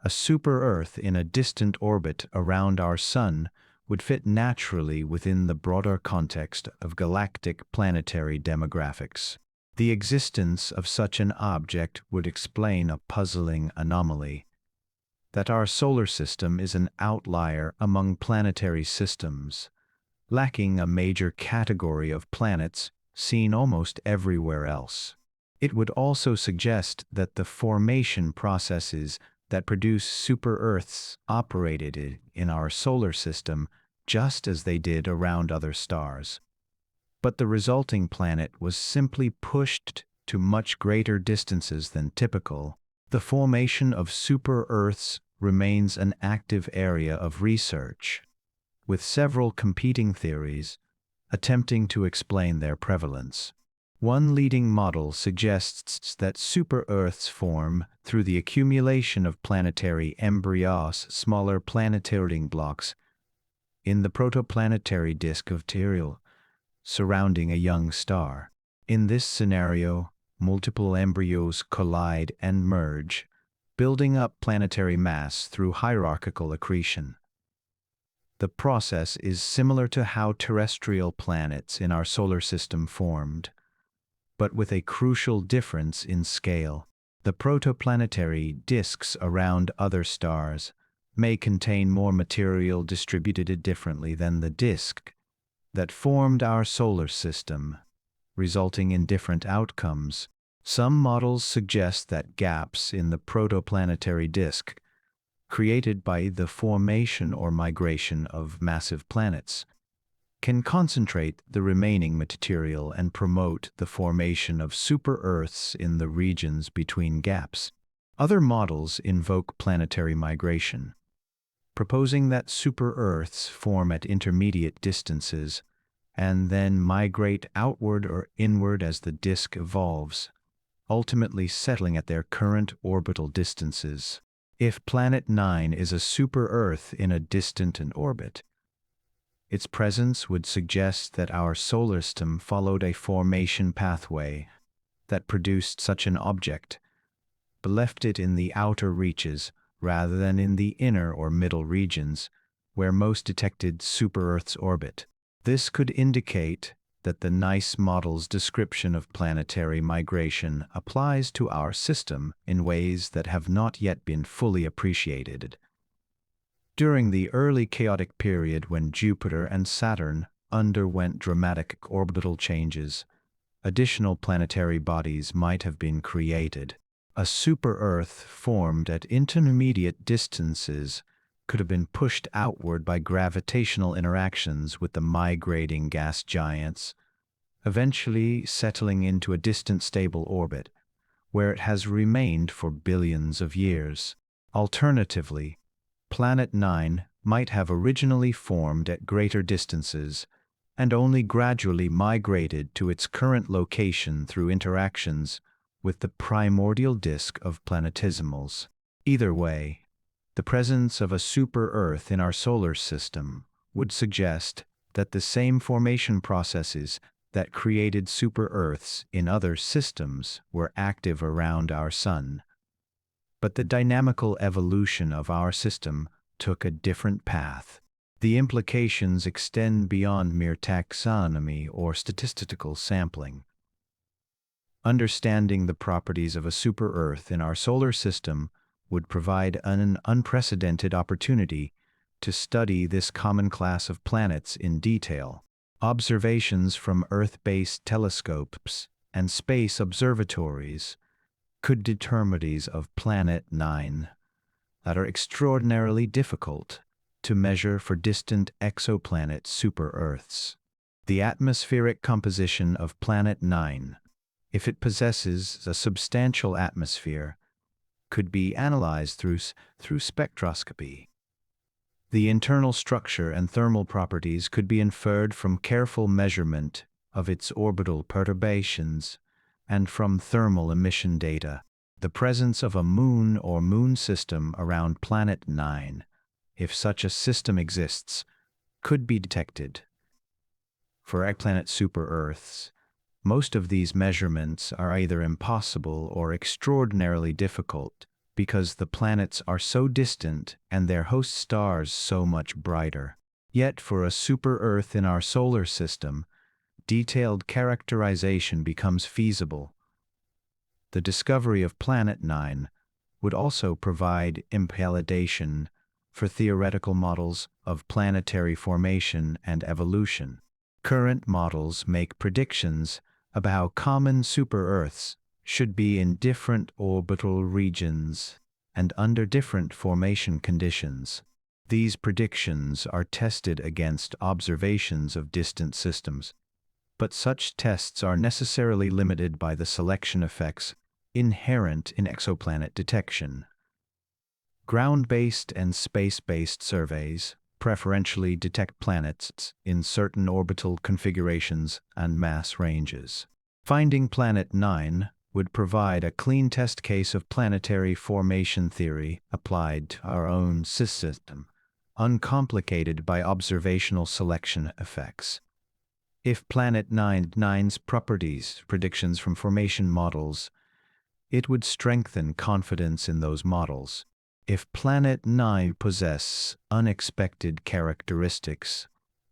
A super-Earth in a distant orbit around our Sun would fit naturally within the broader context of galactic planetary demographics. The existence of such an object would explain a puzzling anomaly. that our solar system is an outlier among planetary systems, lacking a major category of planets seen almost everywhere else. It would also suggest that the formation processes that produce super-Earths operated in our solar system just as they did around other stars. But the resulting planet was simply pushed to much greater distances than typical. The formation of super-Earths remains an active area of research, with several competing theories attempting to explain their prevalence. One leading model suggests that super-Earths form through the accumulation of planetary embryos, smaller planetary blocks, in the protoplanetary disk of material surrounding a young star. In this scenario, multiple embryos collide and merge, building up planetary mass through hierarchical accretion. The process is similar to how terrestrial planets in our solar system formed, but with a crucial difference in scale. The protoplanetary disks around other stars may contain more material distributed differently than the disk that formed our solar system, resulting in different outcomes. Some models suggest that gaps in the protoplanetary disk, created by the formation or migration of massive planets, can concentrate the remaining material and promote the formation of super-Earths in the regions between gaps. Other models invoke planetary migration, proposing that super-Earths form at intermediate distances and then migrate outward or inward as the disk evolves, ultimately settling at their current orbital distances. If Planet 9 is a super-Earth in a distant orbit, its presence would suggest that our solar system followed a formation pathway that produced such an object, but left it in the outer reaches rather than in the inner or middle regions, where most detected super-Earths orbit. This could indicate that the NICE model's description of planetary migration applies to our system in ways that have not yet been fully appreciated. During the early chaotic period when Jupiter and Saturn underwent dramatic orbital changes, additional planetary bodies might have been created. A super-Earth formed at intermediate distances could have been pushed outward by gravitational interactions with the migrating gas giants, eventually settling into a distant stable orbit, where it has remained for billions of years. Alternatively, Planet 9 might have originally formed at greater distances and only gradually migrated to its current location through interactions with the primordial disk of planetesimals. Either way, the presence of a super-Earth in our solar system would suggest that the same formation processes that created super-Earths in other systems were active around our Sun. But the dynamical evolution of our system took a different path. The implications extend beyond mere taxonomy or statistical sampling. Understanding the properties of a super-Earth in our solar system would provide an unprecedented opportunity to study this common class of planets in detail. Observations from Earth-based telescopes and space observatories could determine of Planet 9 that are extraordinarily difficult to measure for distant exoplanet super-Earths. The atmospheric composition of Planet 9, if it possesses a substantial atmosphere, could be analyzed through spectroscopy. The internal structure and thermal properties could be inferred from careful measurement of its orbital perturbations and from thermal emission data. The presence of a moon or moon system around Planet 9, if such a system exists, could be detected. For exoplanet super-Earths, most of these measurements are either impossible or extraordinarily difficult because the planets are so distant and their host stars so much brighter. Yet for a super-Earth in our solar system, detailed characterization becomes feasible. The discovery of Planet 9 would also provide implementation for theoretical models of planetary formation and evolution. Current models make predictions about how common super-Earths should be in different orbital regions and under different formation conditions. These predictions are tested against observations of distant systems, but such tests are necessarily limited by the selection effects inherent in exoplanet detection. Ground-based and space-based surveys preferentially detect planets in certain orbital configurations and mass ranges. Finding Planet 9 would provide a clean test case of planetary formation theory applied to our own system, uncomplicated by observational selection effects. If Planet 9's properties predictions from formation models, it would strengthen confidence in those models. If Planet 9 possesses unexpected characteristics,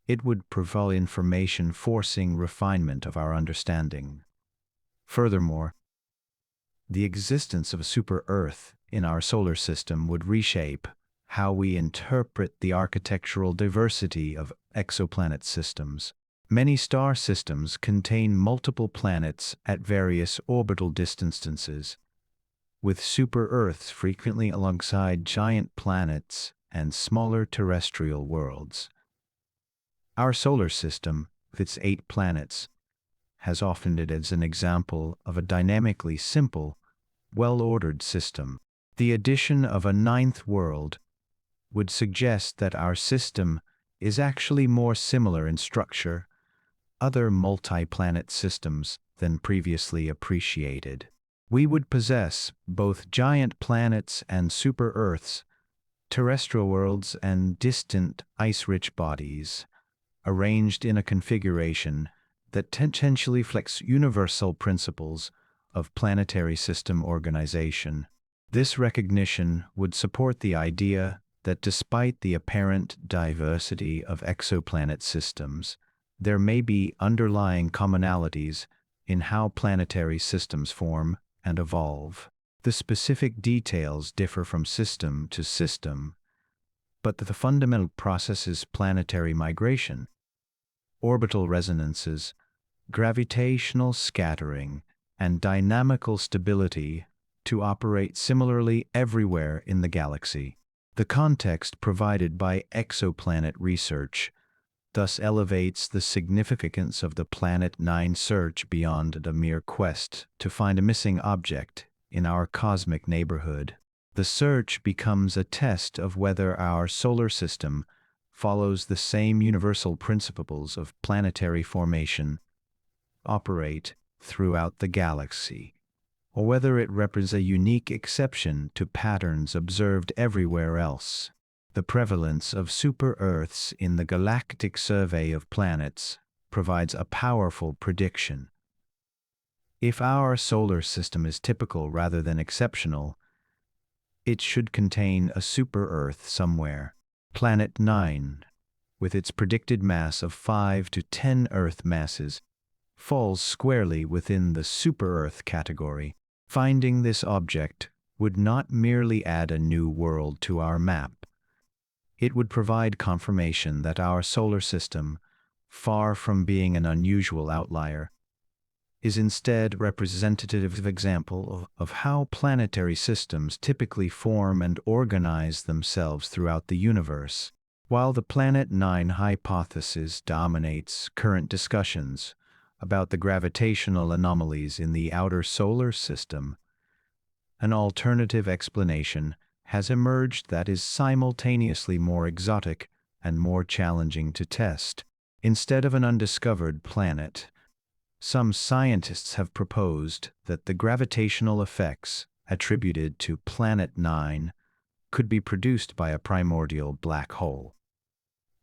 it would provide information forcing refinement of our understanding. Furthermore, the existence of a super-Earth in our solar system would reshape how we interpret the architectural diversity of exoplanet systems. Many star systems contain multiple planets at various orbital distances, with super-Earths frequently alongside giant planets and smaller terrestrial worlds. Our solar system, with its 8 planets, has often it as an example of a dynamically simple, well-ordered system. The addition of a 9th world would suggest that our system is actually more similar in structure to other multi-planet systems than previously appreciated. We would possess both giant planets and super-Earths, terrestrial worlds and distant ice-rich bodies, arranged in a configuration that potentially reflects universal principles of planetary system organization. This recognition would support the idea that despite the apparent diversity of exoplanet systems, there may be underlying commonalities in how planetary systems form and evolve. The specific details differ from system to system, but the fundamental process is planetary migration, orbital resonances, gravitational scattering, and dynamical stability to operate similarly everywhere in the galaxy. The context provided by exoplanet research thus elevates the significance of the Planet 9 search beyond a mere quest to find a missing object in our cosmic neighborhood. The search becomes a test of whether our solar system follows the same universal principles of planetary formation operate throughout the galaxy, or whether it represents a unique exception to patterns observed everywhere else. The prevalence of super-Earths in the galactic survey of planets provides a powerful prediction. If our solar system is typical rather than exceptional, it should contain a super-Earth somewhere. Planet 9, with its predicted mass of 5 to 10 Earth masses, falls squarely within the super-Earth category. Finding this object would not merely add a new world to our map. It would provide confirmation that our solar system, far from being an unusual outlier, is instead a representative example of how planetary systems typically form and organize themselves throughout the universe. While the Planet 9 hypothesis dominates current discussions about the gravitational anomalies in the outer solar system, an alternative explanation has emerged that is simultaneously more exotic and more challenging to test. Instead of an undiscovered planet, some scientists have proposed that the gravitational effects attributed to Planet 9 could be produced by a primordial black hole,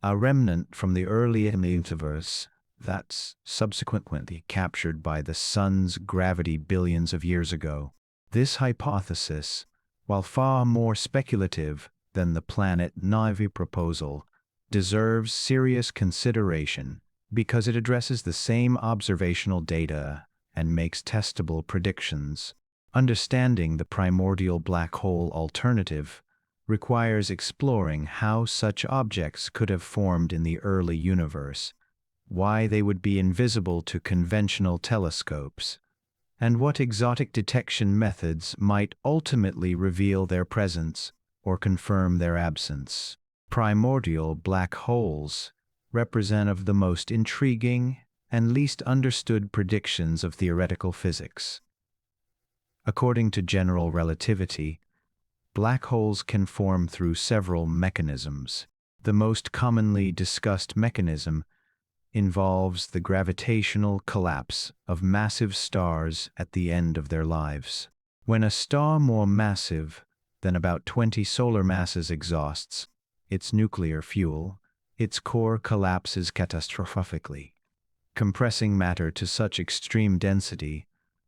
a remnant from the early universe that's subsequently captured by the Sun's gravity billions of years ago. This hypothesis, while far more speculative than the Planet 9 proposal, deserves serious consideration because it addresses the same observational data and makes testable predictions. Understanding the primordial black hole alternative requires exploring how such objects could have formed in the early universe, why they would be invisible to conventional telescopes, and what exotic detection methods might ultimately reveal their presence or confirm their absence. Primordial black holes represent of the most intriguing and least understood predictions of theoretical physics. According to general relativity, black holes can form through several mechanisms. The most commonly discussed mechanism involves the gravitational collapse of massive stars at the end of their lives. When a star more massive than about 20 solar masses exhausts its nuclear fuel, its core collapses catastrophically, compressing matter to such extreme density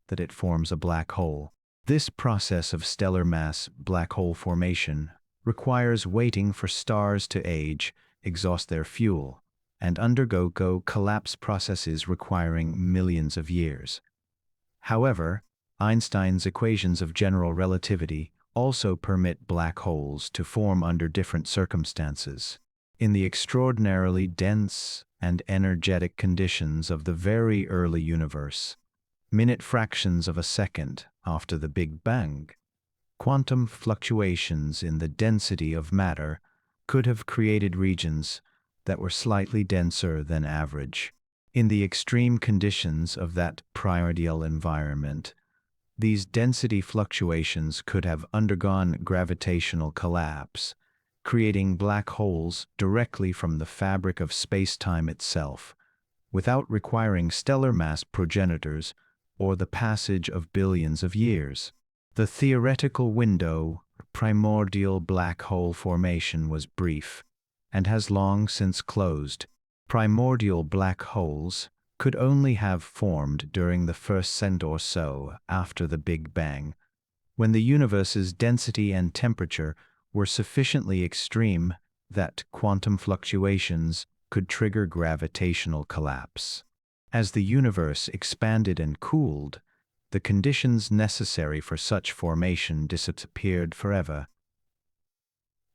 that it forms a black hole. This process of stellar mass black hole formation requires waiting for stars to age, exhaust their fuel, and undergo collapse processes requiring millions of years. However, Einstein's equations of general relativity also permit black holes to form under different circumstances. In the extraordinarily dense and energetic conditions of the very early universe, minute fractions of a second after the Big Bang, quantum fluctuations in the density of matter could have created regions that were slightly denser than average. In the extreme conditions of that primordial environment, these density fluctuations could have undergone gravitational collapse, creating black holes directly from the fabric of space-time itself, without requiring stellar mass progenitors or the passage of billions of years. The theoretical window of primordial black hole formation was brief, and has long since closed. Primordial black holes could only have formed during the first cent or so after the Big Bang, when the universe's density and temperature were sufficiently extreme that quantum fluctuations could trigger gravitational collapse. As the universe expanded and cooled, the conditions necessary for such formation disappeared forever.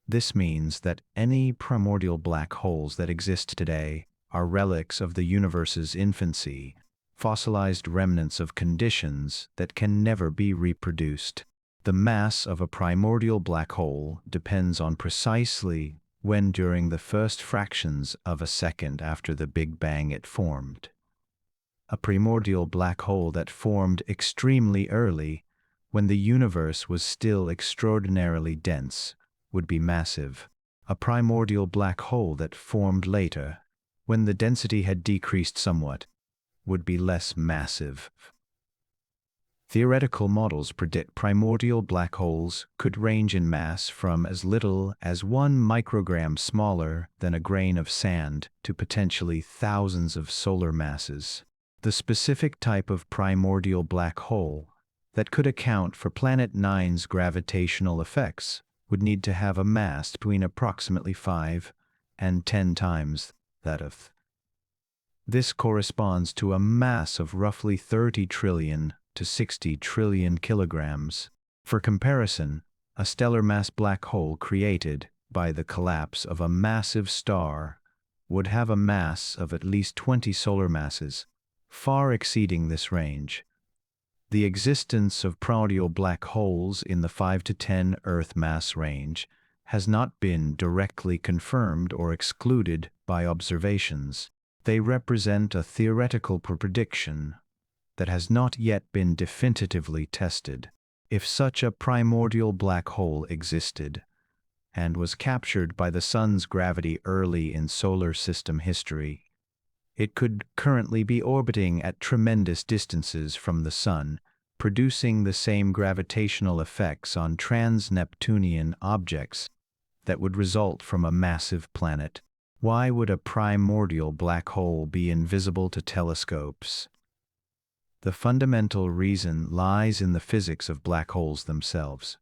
This means that any primordial black holes that exist today are relics of the universe's infancy, fossilized remnants of conditions that can never be reproduced. The mass of a primordial black hole depends on precisely when during the first fractions of a second after the Big Bang it formed. A primordial black hole that formed extremely early, when the universe was still extraordinarily dense, would be massive. A primordial black hole that formed later, when the density had decreased somewhat, would be less massive. Theoretical models predict primordial black holes could range in mass from as little as 1 microgram smaller than a grain of sand to potentially thousands of solar masses. The specific type of primordial black hole that could account for Planet 9's gravitational effects would need to have a mass between approximately 5 and 10 times that of. This corresponds to a mass of roughly 30 trillion to 60 trillion kilograms. For comparison, a stellar mass black hole created by the collapse of a massive star would have a mass of at least 20 solar masses, far exceeding this range. The existence of primordial black holes in the 5 to 10 Earth mass range has not been directly confirmed or excluded by observations. They represent a theoretical prediction that has not yet been definitively tested. If such a primordial black hole existed and was captured by the Sun's gravity early in solar system history, it could currently be orbiting at tremendous distances from the Sun, producing the same gravitational effects on trans-Neptunian objects that would result from a massive planet. Why would a primordial black hole be invisible to telescopes? The fundamental reason lies in the physics of black holes themselves.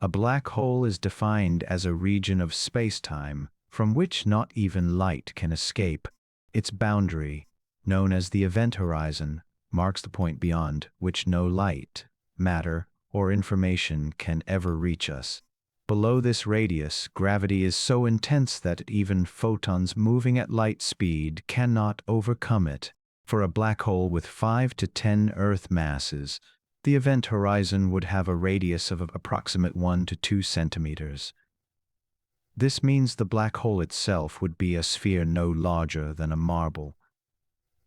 A black hole is defined as a region of space-time from which not even light can escape. Its boundary, known as the event horizon, marks the point beyond which no light matter, or information can ever reach us. Below this radius, gravity is so intense that even photons moving at light speed cannot overcome it. For a black hole with 5 to 10 Earth masses, the event horizon would have a radius of approximate 1 to 2 centimeters. This means the black hole itself would be a sphere no larger than a marble.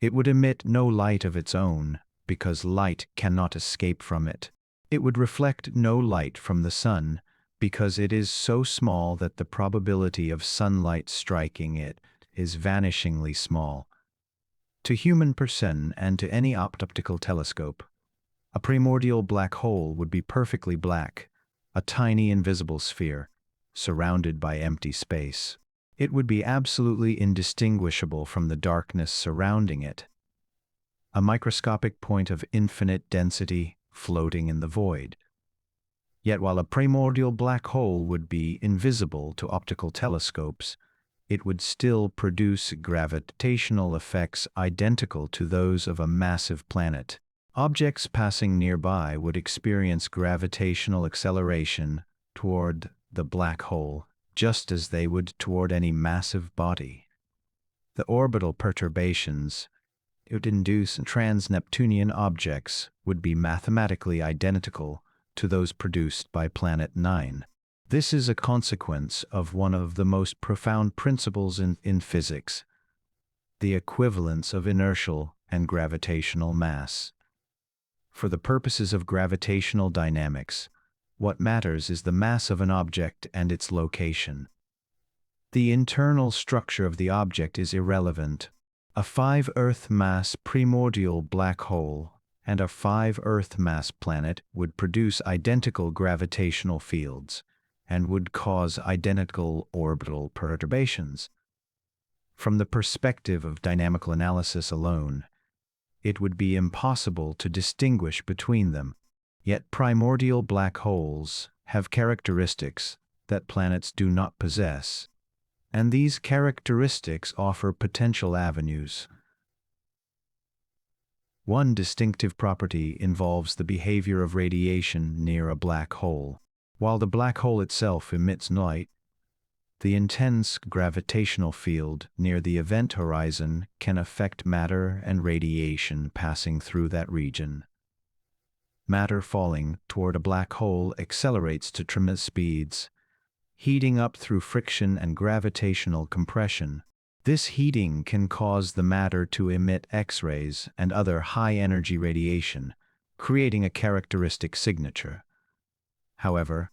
It would emit no light of its own, because light cannot escape from it. It would reflect no light from the sun, because it is so small that the probability of sunlight striking it is vanishingly small. To human perception and to any optical telescope, a primordial black hole would be perfectly black, a tiny invisible sphere, surrounded by empty space. It would be absolutely indistinguishable from the darkness surrounding it, a microscopic point of infinite density floating in the void. Yet while a primordial black hole would be invisible to optical telescopes, it would still produce gravitational effects identical to those of a massive planet. Objects passing nearby would experience gravitational acceleration toward the black hole, just as they would toward any massive body. The orbital perturbations it would induce trans-Neptunian objects would be mathematically identical to those produced by Planet 9. This is a consequence of one of the most profound principles in physics, the equivalence of inertial and gravitational mass. For the purposes of gravitational dynamics, what matters is the mass of an object and its location. The internal structure of the object is irrelevant. A 5 Earth mass primordial black hole and a 5 Earth mass planet would produce identical gravitational fields and would cause identical orbital perturbations. From the perspective of dynamical analysis alone, it would be impossible to distinguish between them. Yet primordial black holes have characteristics that planets do not possess, and these characteristics offer potential avenues. One distinctive property involves the behavior of radiation near a black hole. While the black hole itself emits light, the intense gravitational field near the event horizon can affect matter and radiation passing through that region. Matter falling toward a black hole accelerates to tremendous speeds, heating up through friction and gravitational compression. This heating can cause the matter to emit X-rays and other high-energy radiation, creating a characteristic signature. However,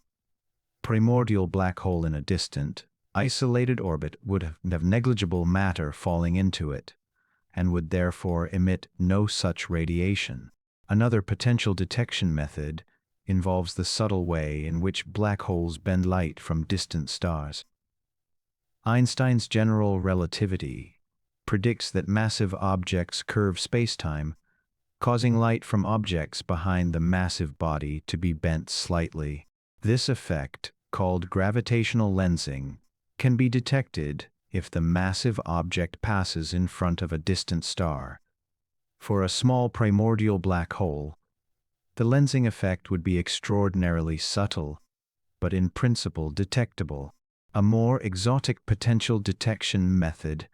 primordial black hole in a distant, isolated orbit would have negligible matter falling into it, and would therefore emit no such radiation. Another potential detection method involves the subtle way in which black holes bend light from distant stars. Einstein's general relativity predicts that massive objects curve spacetime, causing light from objects behind the massive body to be bent slightly. This effect, called gravitational lensing, can be detected if the massive object passes in front of a distant star. For a small primordial black hole, the lensing effect would be extraordinarily subtle, but in principle detectable. A more exotic potential detection method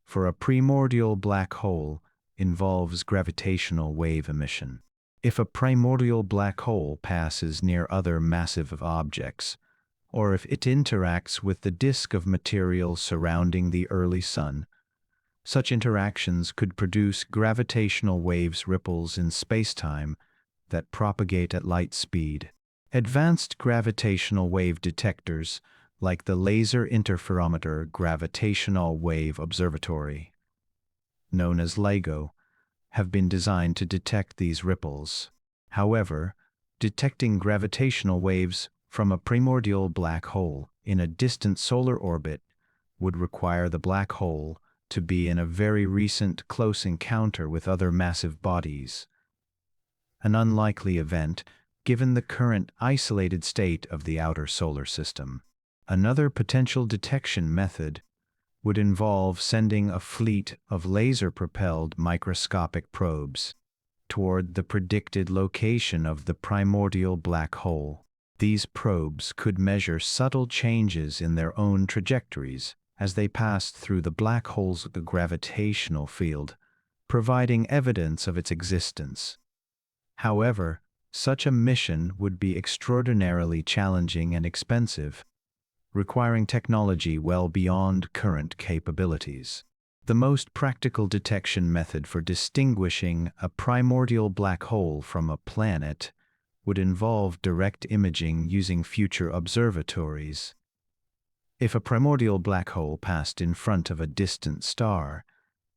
for a primordial black hole involves gravitational wave emission. If a primordial black hole passes near other massive objects, or if it interacts with the disk of material surrounding the early sun, such interactions could produce gravitational waves ripples in spacetime that propagate at light speed. Advanced gravitational wave detectors, like the Laser Interferometer Gravitational Wave Observatory, known as LIGO, have been designed to detect these ripples. However, detecting gravitational waves from a primordial black hole in a distant solar orbit would require the black hole to be in a very recent close encounter with other massive bodies. An unlikely event, given the current isolated state of the outer solar system. Another potential detection method would involve sending a fleet of laser-propelled microscopic probes. toward the predicted location of the primordial black hole. These probes could measure subtle changes in their own trajectories as they passed through the black hole's gravitational field, providing evidence of its existence. However, such a mission would be extraordinarily challenging and expensive, requiring technology well beyond current capabilities. The most practical detection method for distinguishing a primordial black hole from a planet would involve direct imaging using future observatories. If a primordial black hole passed in front of a distant star,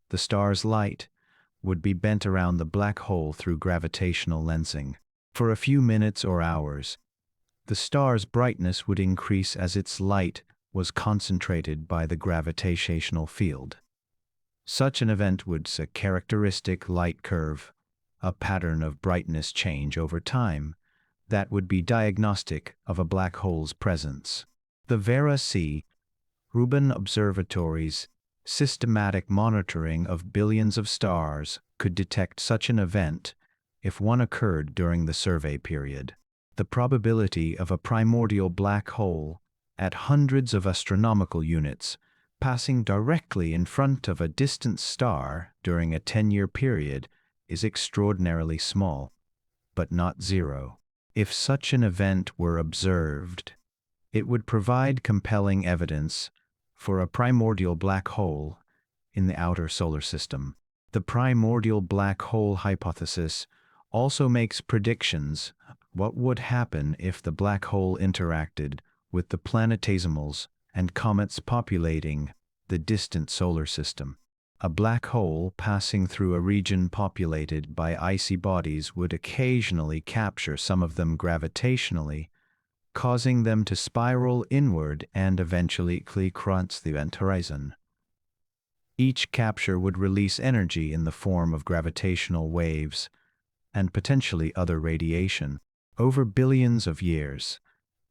the star's light would be bent around the black hole through gravitational lensing. For a few minutes or hours, the star's brightness would increase as its light was concentrated by the gravitational field. Such an event would see a characteristic light curve, a pattern of brightness change over time, that would be diagnostic of a black hole's presence. The Vera Rubin Observatory's systematic monitoring of billions of stars could detect such an event if one occurred during the survey period. The probability of a primordial black hole at hundreds of astronomical units passing directly in front of a distant star during a 10-year period is extraordinarily small, but not zero. If such an event were observed, it would provide compelling evidence for a primordial black hole in the outer solar system. The primordial black hole hypothesis also makes predictions what would happen if the black hole interacted with the planetesimals and comets populating the distant solar system. A black hole passing through a region populated by icy bodies would occasionally capture some of them gravitationally, causing them to spiral inward and eventually cross the event horizon. Each capture would release energy in the form of gravitational waves and potentially other radiation. Over billions of years,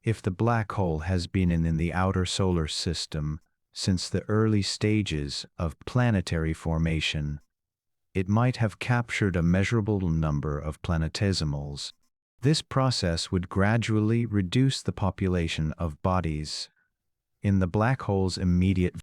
if the black hole has been in the outer solar system since the early stages of planetary formation, it might have captured a measurable number of planetesimals. This process would gradually reduce the population of bodies in the black hole's immediate